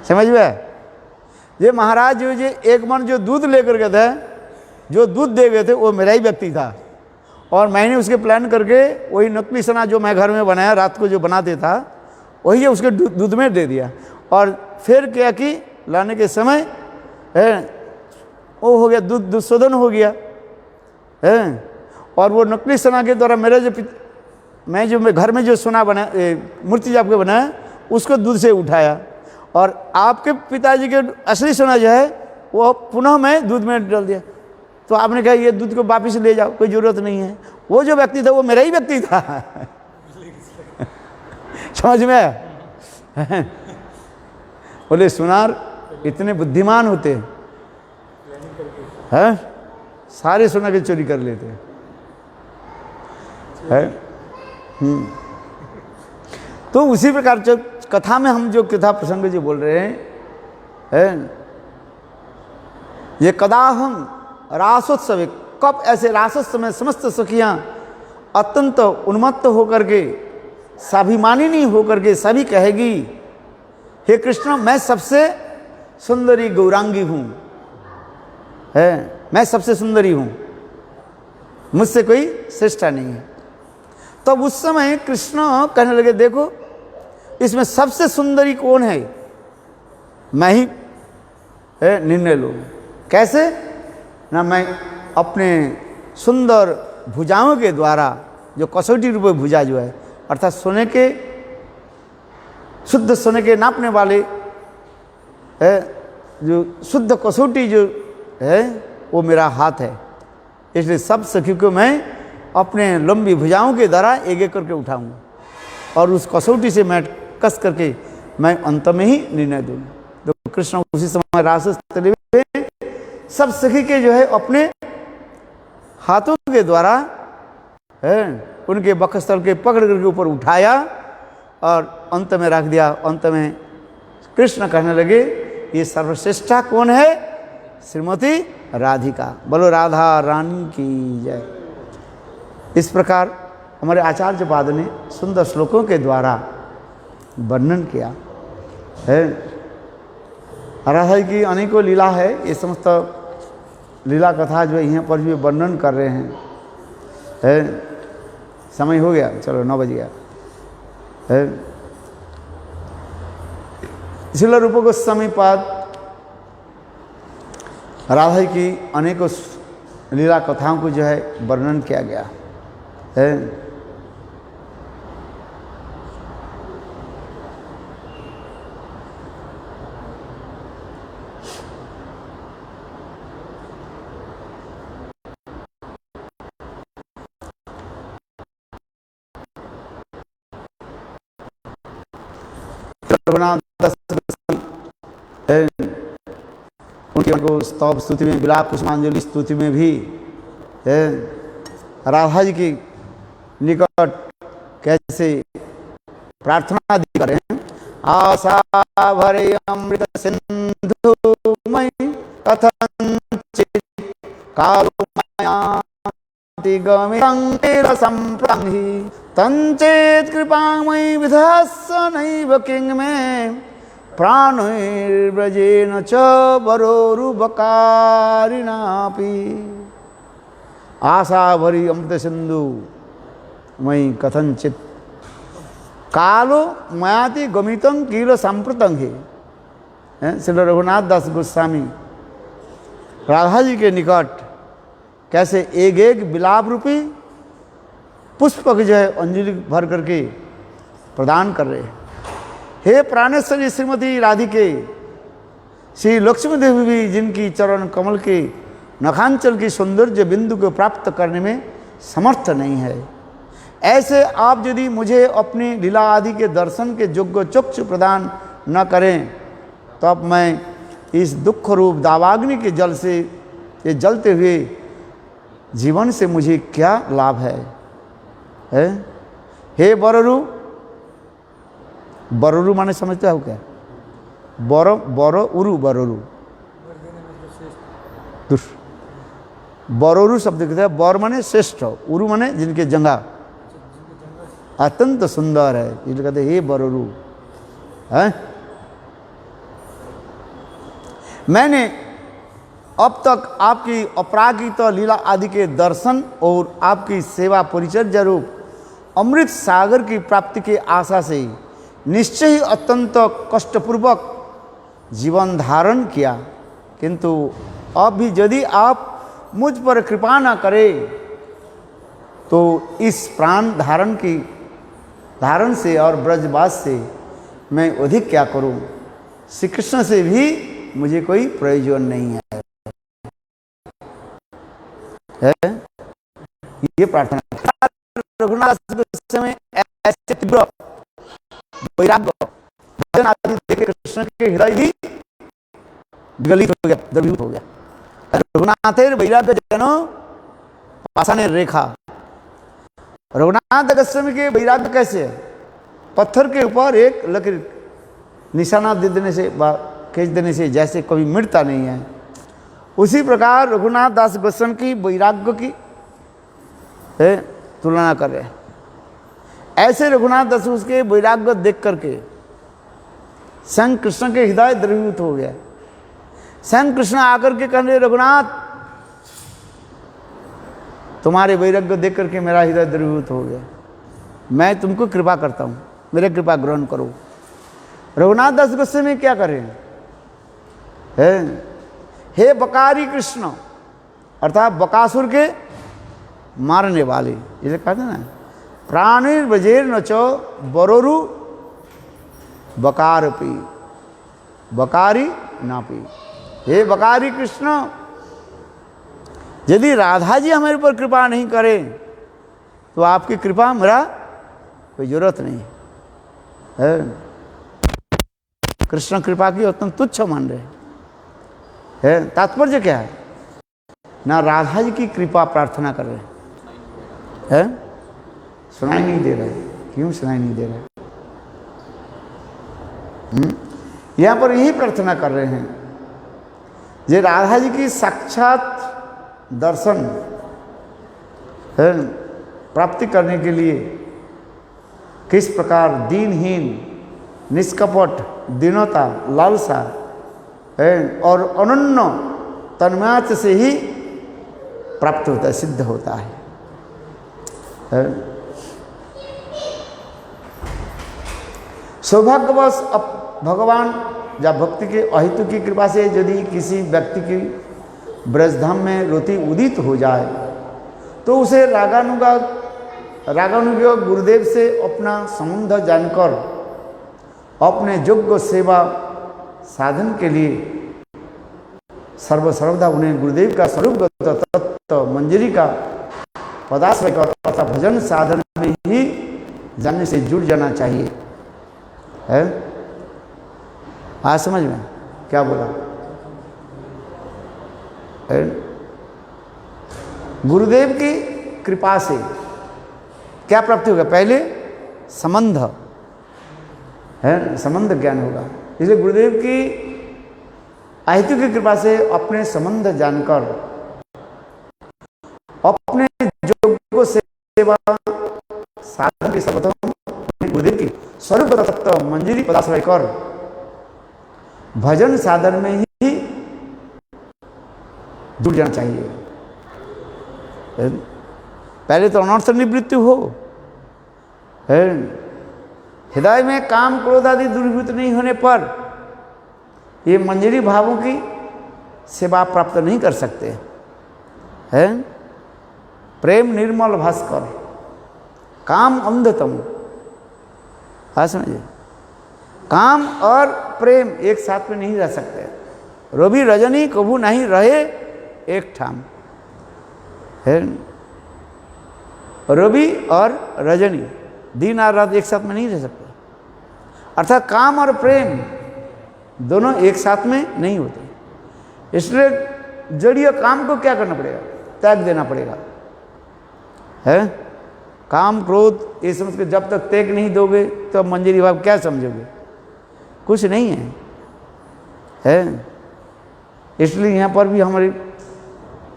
समझ में? ये महाराज जो ये 1 मन जो दूध लेकर गए थे, जो दूध दे गए थे वो मेरा ही व्यक्ति था, और मैंने उसके प्लान करके वही नकली सोना जो मैं घर में बनाया रात को जो बनाते था वही उसके दूध में दे दिया। और फिर क्या कि लाने के समय है वो हो गया, दूध शोधन हो गया है, और वो नकली सोना के द्वारा मेरा जो मैं घर में जो सोना बना मूर्ति जो आपके बनाया उसको दूध से उठाया, और आपके पिताजी के असली सोना जो है वो पुनः मैं दूध में डाल दिया। तो आपने कहा ये दूध को वापस ले जाओ, कोई ज़रूरत नहीं है। वो जो व्यक्ति था वो मेरा ही व्यक्ति था। समझ में? बोले सुनार इतने बुद्धिमान होते हैं, सारे सोना के चोरी कर लेते हैं। तो उसी प्रकार जो कथा में हम जो कथा प्रसंग जो बोल रहे हैं, ये कदा हम रासोत्सव, कब ऐसे रासोत्सव में समस्त सखियाँ अत्यंत उन्मत्त होकर के, स्वाभिमानिनी होकर के सभी कहेगी, हे कृष्ण मैं सबसे सुंदरी गौरांगी हूँ, है मैं सबसे सुंदरी हूँ, मुझसे कोई श्रेष्ठा नहीं है। तब उस समय कृष्ण कहने लगे देखो इसमें सबसे सुंदरी कौन है, मैं ही निर्णय लूँ। कैसे ना, मैं अपने सुंदर भुजाओं के द्वारा, जो कसौटी रूप भुजा जो है, अर्थात सोने के, शुद्ध सोने के नापने वाले जो शुद्ध कसौटी जो है वो मेरा हाथ है, इसलिए सब सखी को मैं अपने लंबी भुजाओं के द्वारा एक एक करके उठाऊंगा और उस कसौटी से मैं कस करके मैं अंत में ही निर्णय दूंगा। तो कृष्ण उसी समय रास तले हुए सब सखी के जो है अपने हाथों के द्वारा है उनके वक्षस्थल के पकड़ करके ऊपर उठाया और अंत में रख दिया। अंत में कृष्ण कहने लगे ये सर्वश्रेष्ठा कौन है, श्रीमती राधिका। बोलो राधा रानी की जय। इस प्रकार हमारे आचार्य पाद ने सुंदर श्लोकों के द्वारा वर्णन किया है। राधा की अनेकों लीला है, ये समस्त लीला कथा जो यहाँ पर भी वर्णन कर रहे हैं। है समय हो गया, चलो 9 बज गया है। श्रील रूप गोस्वामी पाद राधा की अनेकों लीला कथाओं को जो है वर्णन किया गया है। उनकी स्तव स्तुति में, विलाप पुष्पांजलि स्तुति में भी राधा जी की निकट कैसे प्रार्थना आदि करें। आशा भरे अमृत सिंधु मई कथंचित कालुमयाति गमितं संप्रंहि तंचेत कृपामयि विधस्स नैव किंग में प्राणैर्व्रजेन च वरोरुबकारिणापि। आशा भरी अमृत सिंधु मई कथंचित कालो मयाति गमितं किल संप्रतं है। श्री रघुनाथ दास गोस्वामी राधा जी के निकट कैसे एक एक विलाप रूपी पुष्प जो है अंजलि भर करके प्रदान कर रहे हैं। हे प्राणेश्वरी श्रीमती राधिके, श्री लक्ष्मी देवी भी जिनकी चरण कमल के नखांचल की सौंदर्य बिंदु को प्राप्त करने में समर्थ नहीं है, ऐसे आप यदि मुझे अपनी लीला आदि के दर्शन के योग्य चक्षु प्रदान न करें तो अब मैं इस दुख रूप दावाग्नि के जल से ये जलते हुए जीवन से मुझे क्या लाभ है? हे बररु, बररु माने समझते हो क्या? बररु बररु शब्द कहते हैं। बर माने श्रेष्ठ, उरु माने जिनके जंगा अत्यंत सुंदर है, इसलिए कहते हे बररु। है मैंने अब तक आपकी अपरागित लीला आदि के दर्शन और आपकी सेवा परिचर्या रूप अमृत सागर की प्राप्ति की आशा से निश्चय ही अत्यंत कष्टपूर्वक जीवन धारण किया, किंतु अब भी यदि आप मुझ पर कृपा न करें तो इस प्राण धारण से और ब्रजवास से मैं अधिक क्या करूं? श्री कृष्ण से भी मुझे कोई प्रयोजन नहीं है। ये प्रार्थना रघुनाथ समय ऐसे तीव्र वैराग्य भजन आदि देख कृष्ण के हृदय भी विगलित हो गया, द्रवीभूत हो गया। रघुनाथेर वैराग्य जनो पाषाणेर रेखा। रघुनाथ गोस्वामी के वैराग्य कैसे है? पत्थर के ऊपर एक लकीर निशाना दे देने से, खींच देने से जैसे कभी मिटता नहीं है, उसी प्रकार रघुनाथ दास गोस्वामी की वैराग्य की तुलना कर रहे हैं। ऐसे रघुनाथ दास उसके वैराग्य देख करके स्वयं कृष्ण के हृदय द्रवीभूत हो गया। स्वयं कृष्ण आकर के कह रहे रघुनाथ तुम्हारे वैराग्य देख करके मेरा हृदय द्रवीभूत हो गया, मैं तुमको कृपा करता हूँ, मेरे कृपा ग्रहण करो। रघुनाथ दास गुस्से में क्या करें है? हे बकारी कृष्ण अर्थात बकासुर के मारने वाले, इसे कहते हैं ना प्राणी बजेर नचो बरोरु बकार पी बकारी ना पी। हे बकारी कृष्ण यदि राधा जी हमारे ऊपर कृपा नहीं करें तो आपकी कृपा मेरा कोई जरूरत नहीं है। कृष्ण कृपा की तुम तुच्छ मान रहे है। तात्पर्य क्या है? ना राधा जी की कृपा प्रार्थना कर रहे हैं, सुनाई नहीं दे रहा है। क्यों सुनाई नहीं दे रहा है? यहाँ पर यही प्रार्थना कर रहे हैं जे राधा जी की साक्षात दर्शन है प्राप्ति करने के लिए किस प्रकार दीनहीन निष्कपट दीनता लालसा है और अनन्य तन्मयता से ही प्राप्त होता है, सिद्ध होता है। सौभाग्यवश अब भगवान जब भक्ति के अहितु की कृपा से यदि किसी व्यक्ति की ब्रजधाम में रोति उदित हो जाए तो उसे रागानुग गुरुदेव से अपना संबंध जानकर अपने योग्य सेवा साधन के लिए सर्वदा उन्हें गुरुदेव का स्वरूपगत तत्व मंजरी का पदाश्रय तथा भजन साधन में ही जानने से जुड़ जाना चाहिए। है आज समझ में क्या बोला? गुरुदेव की कृपा से क्या प्राप्ति होगा? पहले संबंध है, संबंध ज्ञान होगा। इसलिए गुरुदेव की अहितु की कृपा से अपने संबंध जानकर अपने योग्य सेवा साधन के सर्वप्रथम गुरुदेव की स्वरूप तत्व मंजरी पदाश्रय कर भजन साधन में ही जुड़ जाना चाहिए। पहले तो अनर्थ निवृत्ति हो, हृदय में काम क्रोध आदि दूरीभूत नहीं होने पर ये मंजरी भावों की सेवा प्राप्त नहीं कर सकते हैं। प्रेम निर्मल भास्कर काम अंधतम। हाँ समझिए, काम और प्रेम एक साथ में नहीं रह सकते। रवि रजनी कभू नहीं रहे एक ठाम है। रवि और रजनी दिन और रात एक साथ में नहीं रह सकते। अर्थात काम और प्रेम दोनों एक साथ में नहीं होते। इसलिए जड़ीय काम को क्या करना पड़ेगा? त्याग देना पड़ेगा। है काम क्रोध ये समझ के जब तक त्याग नहीं दोगे तो मंजरी भाव क्या समझोगे? कुछ नहीं है। इसलिए यहाँ पर भी हमारे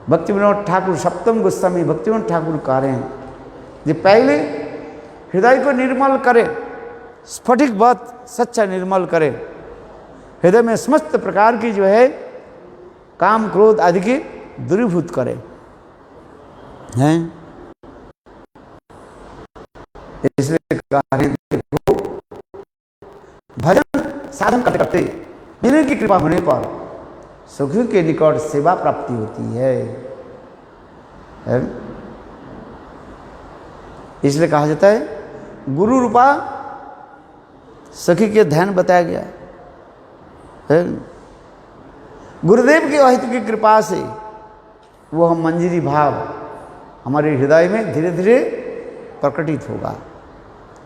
भक्ति विनोद ठाकुर सप्तम गोस्वामी भक्ति विनोद ठाकुर कह रहे हैं कि पहले हृदय को निर्मल करे, स्फटिकवत सच्चा निर्मल करे, हृदय में समस्त प्रकार की जो है काम क्रोध आदि की दूरीभूत करे। हैं इसलिए देखो भजन साधन करते करते मेरे की कृपा होने पर सुखी के निकट सेवा प्राप्ति होती है। इसलिए कहा जाता है गुरु रूपा सखी के ध्यान बताया गया है। गुरुदेव के अहित की कृपा से वो हम मंजरी भाव हमारे हृदय में धीरे धीरे प्रकटित होगा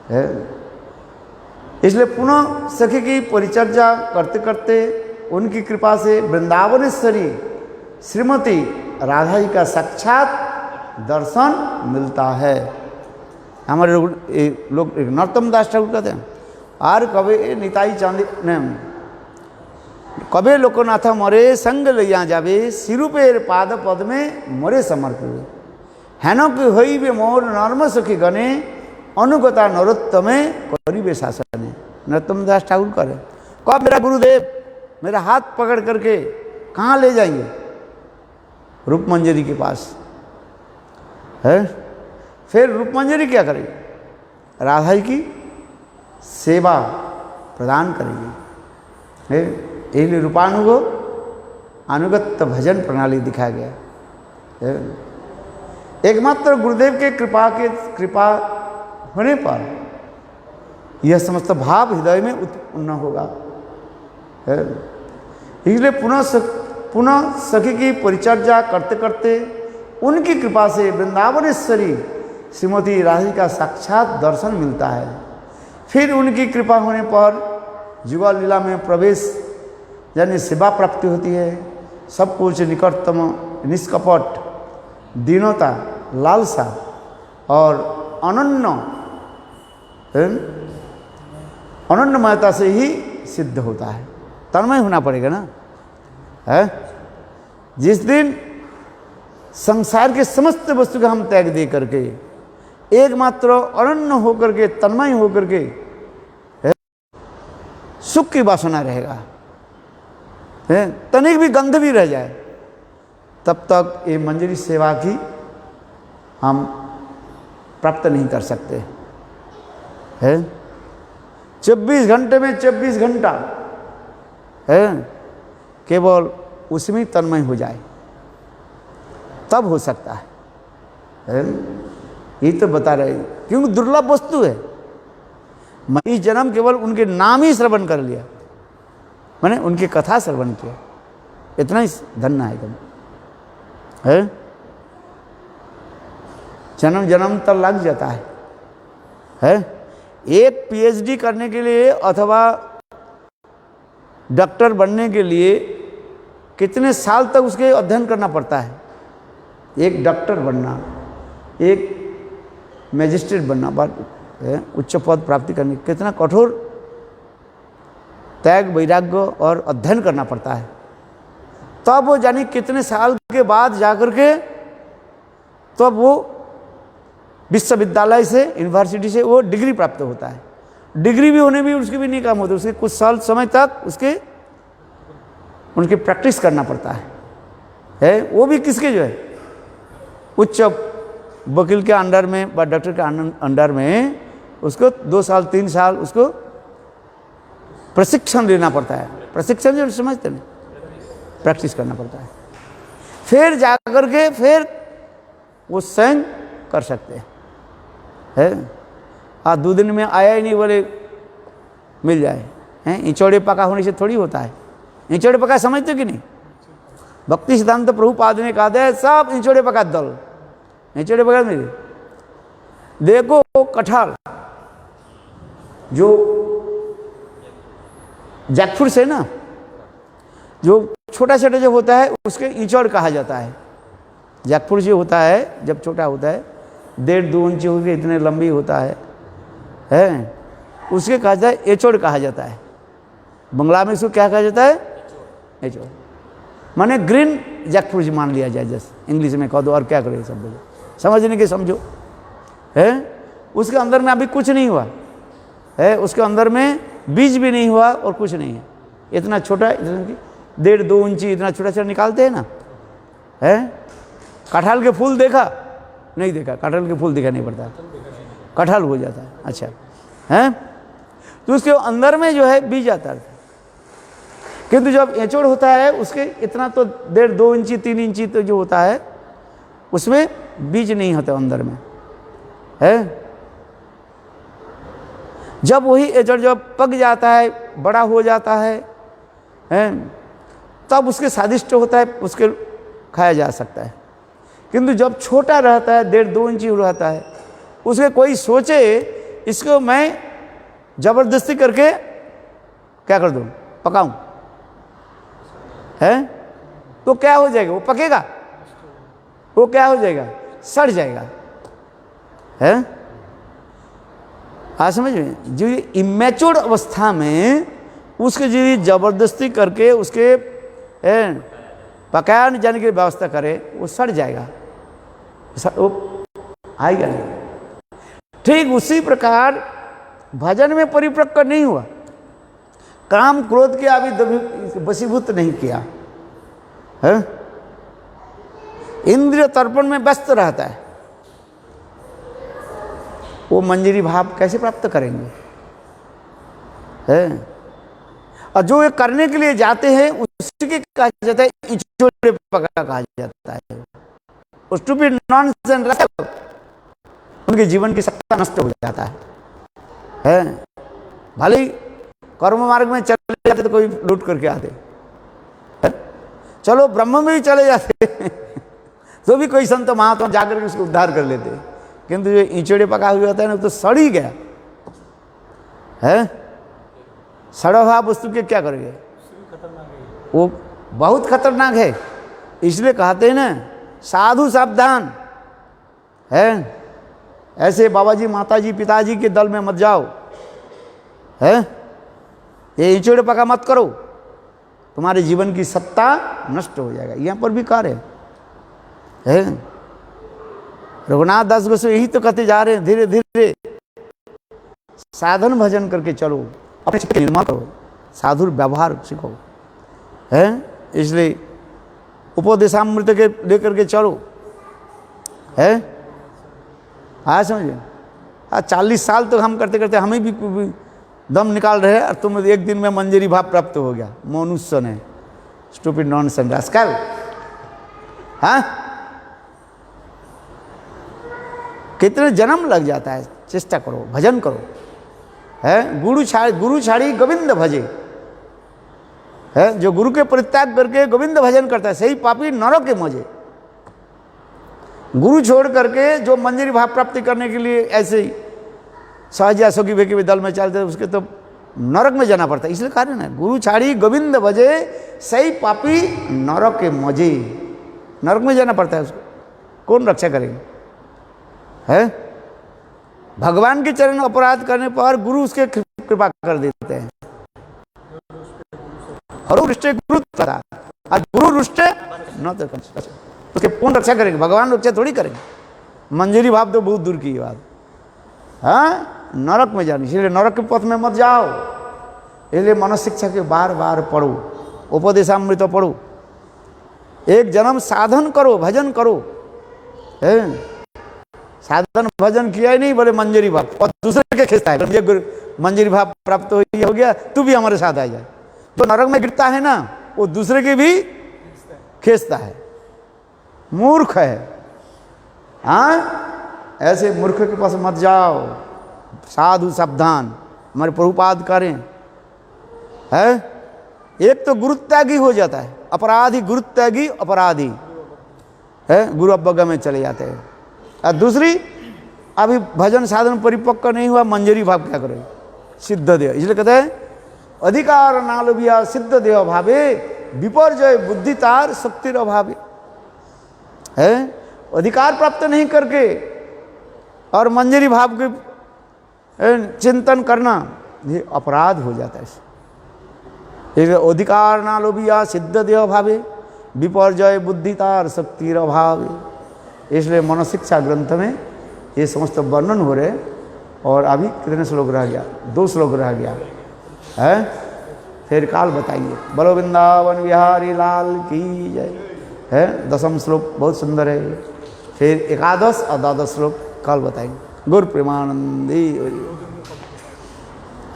है। इसलिए पुनः सखी की परिचर्या करते करते उनकी कृपा से वृंदावनेश्वरी श्रीमती राधा जी का साक्षात दर्शन मिलता है। हमारे लोग नरोत्तम दास ठाकुर कहते हैं आर कबे निताई चांदी ने कबे लोकनाथ मरे संग लिया जावे सिरुपेर पाद पद में मरे समर्पित। हेन कि होइबे मोर नर्म सखी गणे अनुगता नरोत्तमे करिबे शासने। नरोत्तम दास ठाकुर करे कब मेरा गुरुदेव मेरा हाथ पकड़ करके कहाँ ले जाएंगे? रूपमंजरी के पास है। फिर रूपमंजरी क्या करेगी? राधा जी की सेवा प्रदान करेगी। है यही रूपानुगो अनुगत भजन प्रणाली दिखाया गया है। एकमात्र गुरुदेव के कृपा होने पर यह समस्त भाव हृदय में उत्पन्न होगा। इसलिए पुनः सखी की परिचर्या करते करते उनकी कृपा से वृंदावनेश्वरी श्रीमती राधा का साक्षात दर्शन मिलता है। फिर उनकी कृपा होने पर जुगल लीला में प्रवेश यानी सेवा प्राप्ति होती है। सब कुछ निकटतम निष्कपट दीनता लालसा और अनन्यमयता से ही सिद्ध होता है। तन्मय होना पड़ेगा ना है। जिस दिन संसार के समस्त वस्तु का हम त्याग दे करके एकमात्र अनन्य होकर के तन्मय होकर के सुख की वासना रहेगा, तनिक भी गंध भी रह जाए, तब तक ये मंजरी सेवा की हम प्राप्त नहीं कर सकते है। 24 घंटे में 24 घंटा है केवल उसमें तन्मय हो जाए तब हो सकता है। ये तो बता रहे क्योंकि दुर्लभ वस्तु है। मैं इस जन्म केवल उनके नाम ही श्रवण कर लिया, मैंने उनकी कथा श्रवण किया, इतना ही धन्य है तुम है। जन्म जन्म तक लग जाता है। एक पीएचडी करने के लिए अथवा डॉक्टर बनने के लिए कितने साल तक उसके अध्ययन करना पड़ता है। एक डॉक्टर बनना, एक मैजिस्ट्रेट बनना, उच्च पद प्राप्ति करने कितना कठोर त्याग वैराग्य और अध्ययन करना पड़ता है। तब वो जानी कितने साल के बाद जाकर के तब वो विश्वविद्यालय से यूनिवर्सिटी से वो डिग्री प्राप्त होता है। डिग्री भी होने भी उसके भी नहीं काम होते, उसके कुछ साल समय तक उनकी प्रैक्टिस करना पड़ता है। वो भी किसके जो है उच्च वकील के अंडर में व डॉक्टर के अंडर में उसको 2 साल 3 साल उसको प्रशिक्षण लेना पड़ता है। प्रशिक्षण जो समझते हैं प्रैक्टिस करना पड़ता है, फिर जाकर के फिर वो स्वयं कर सकते हैं। 2 दिन में आया ही नहीं बोले मिल जाए हैं। इचौड़े पका होने से थोड़ी होता है। इचौड़े पका समझते कि नहीं? भक्ति सिद्धांत प्रभुपाद ने कहा है सब इचौड़े पका दल, इचौड़े पका मेरे देखो कटहल जो जैकफ्रूट से ना जो छोटा छोटा जो होता है उसके इचौड़ कहा जाता है। जैकफ्रूट जो होता है जब छोटा होता है 1.5-2 इंच होकर इतने लंबी होता है उसके कहा जाता है एचोड़ कहा जाता है। बंगला में इसको क्या कहा जाता है? एचोड़। माने ग्रीन जैकफ्रूट मान लिया जाए, जैसे इंग्लिश में कह दो और क्या करें सब बोलो, समझने के समझो है। उसके अंदर में अभी कुछ नहीं हुआ है, उसके अंदर में बीज भी नहीं हुआ और कुछ नहीं है। इतना छोटा 1.5-2 इंची इतना छोटा छोटा निकालते हैं ना है। कटहल के फूल देखा नहीं? देखा कटहल के फूल दिखा नहीं पड़ता, कटहल हो जाता है। अच्छा है तो उसके अंदर में जो है बीज आता है, किंतु जब एचोड़ होता है उसके इतना तो 1.5-2 इंची 3 इंची तो जो होता है उसमें बीज नहीं होता अंदर में है। जब वही एचोड़ जब पक जाता है बड़ा हो जाता है तब उसके स्वादिष्ट होता है, उसके खाया जा सकता है। किंतु जब छोटा रहता है 1.5-2 इंची रहता है उसके कोई सोचे इसको मैं जबरदस्ती करके क्या कर दूं पकाऊं है तो क्या हो जाएगा? वो पकेगा, वो क्या हो जाएगा? सड़ जाएगा है। आज समझ में जो इमेच्योर अवस्था में उसके जो जबरदस्ती करके उसके पकाया जाने की व्यवस्था करे वो सड़ जाएगा, वो आएगा नहीं। ठीक उसी प्रकार भजन में परिपक्व नहीं हुआ, काम क्रोध के अभी वशीभूत नहीं किया है, इंद्रिय तर्पण में व्यस्त रहता है, वो मंजरी भाव कैसे प्राप्त करेंगे? है और जो ये करने के लिए जाते हैं उसके कहा जाता है इचोड़े पका कहा जाता है, स्टूपिड नॉनसेंस, उनके जीवन की सत्ता नष्ट हो जाता है। भले ही कर्म मार्ग में चले जाते तो कोई लूट करके आते है? चलो ब्रह्म में भी चले जाते तो भी कोई संत महात्मा जाकर के उसको उद्धार कर लेते, किंतु जो ईचड़े पका हुआ होता है ना तो सड़ ही गया है। सड़ा हुआ वस्तु के क्या करेंगे? वो बहुत खतरनाक है, इसलिए कहते हैं ना साधु सावधान है, ऐसे बाबा जी माता जी पिताजी के दल में मत जाओ है, ये ईचड़े पका मत करो, तुम्हारे जीवन की सत्ता नष्ट हो जाएगा। यहाँ पर भी कार्य है, रघुनाथ दास गोस्वामी यही तो कहते जा रहे हैं, धीरे धीरे साधन भजन करके चलो, अपने चित्त निर्माण करो, साधु व्यवहार सीखो है। इसलिए उपदेशामृत के लेकर के चलो है। हाँ समझे, 40 साल तो हम करते करते हमें भी दम निकाल रहे हैं, और तुम एक दिन में मंजरी भाव प्राप्त हो गया। मनुष्य ने स्टूपिड नॉनसेंस रास्कल। हाँ कितने जन्म लग जाता है, चेष्टा करो, भजन करो है। गुरु छाड़ी गोविंद भजे है, जो गुरु के परित्याग करके गोविंद भजन करता है सही पापी नरक के मजे। गुरु छोड़ करके जो मंजरी भाव प्राप्ति करने के लिए ऐसे ही सहज सौखी भेकी दल में चलते हैं, उसके तो नरक में जाना पड़ता है। इसलिए कहा ना गुरु छाड़ी गोविंद भजे सही पापी नरक के मजे, नरक में जाना पड़ता है उसको, कौन रक्षा करेगा है। भगवान के चरण अपराध करने पर गुरु उसके कृपा कर देते हैं, और रुष्टे गुरु तथा, और गुरु रुष्टे न तो उसके कौन रक्षा करेंगे? भगवान रक्षा थोड़ी करेंगे। मंजरी भाव तो बहुत दूर की बात। हाँ नरक में जानी, इसलिए नरक के पथ में मत जाओ। इसलिए मनुष्य शिक्षा के बार बार पढ़ो, उपदेशामृत पढ़ो, एक जन्म साधन करो, भजन करो है। साधन भजन किया ही नहीं, बोले मंजरी भाव, और दूसरे के खींचता है, ये मंजरी भाव प्राप्त हो गया तू भी हमारे साथ आ जाए। तो नरक में गिरता है ना, वो दूसरे के भी खींचता है, मूर्ख है। हाँ ऐसे मूर्ख के पास मत जाओ, साधु सावधान, हमारे प्रभुपाद करें है। एक तो गुरु त्यागी हो जाता है, अपराधी गुरु त्यागी अपराधी है, गुरु अवज्ञा में चले जाते हैं। और दूसरी अभी भजन साधन परिपक्व नहीं हुआ, मंजरी भाव क्या करें? सिद्ध देव, इसलिए कहते हैं अधिकार नालोबिया सिद्ध देव भावे विपर्जय बुद्धि तार शक्तिर अभावे है। अधिकार प्राप्त नहीं करके और मंजरी भाव के चिंतन करना ये अपराध हो जाता है। अधिकार नालोबिया सिद्ध देव भावे विपर्जय बुद्धि तार शक्तिर अभावे। इसलिए मनोशिक्षा ग्रंथ में ये समस्त वर्णन हो रहे, और अभी कितने श्लोक रह गया? 2 श्लोक रह गया है। फिर काल बताइए। बोलो वृंदावन बिहारी लाल की जय है। 10वां श्लोक बहुत सुंदर है। फिर 11 और 12 श्लोक काल बताएंगे। गुरु प्रेमानंदी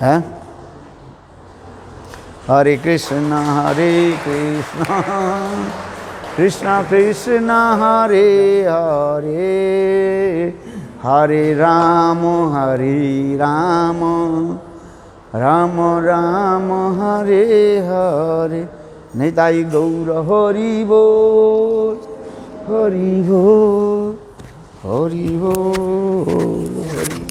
है। हरे कृष्ण कृष्ण कृष्ण हरे हरे, हरे राम राम राम हरे हरे। निताई गौर हरि बोल हरि बोल हरि बोल हरि।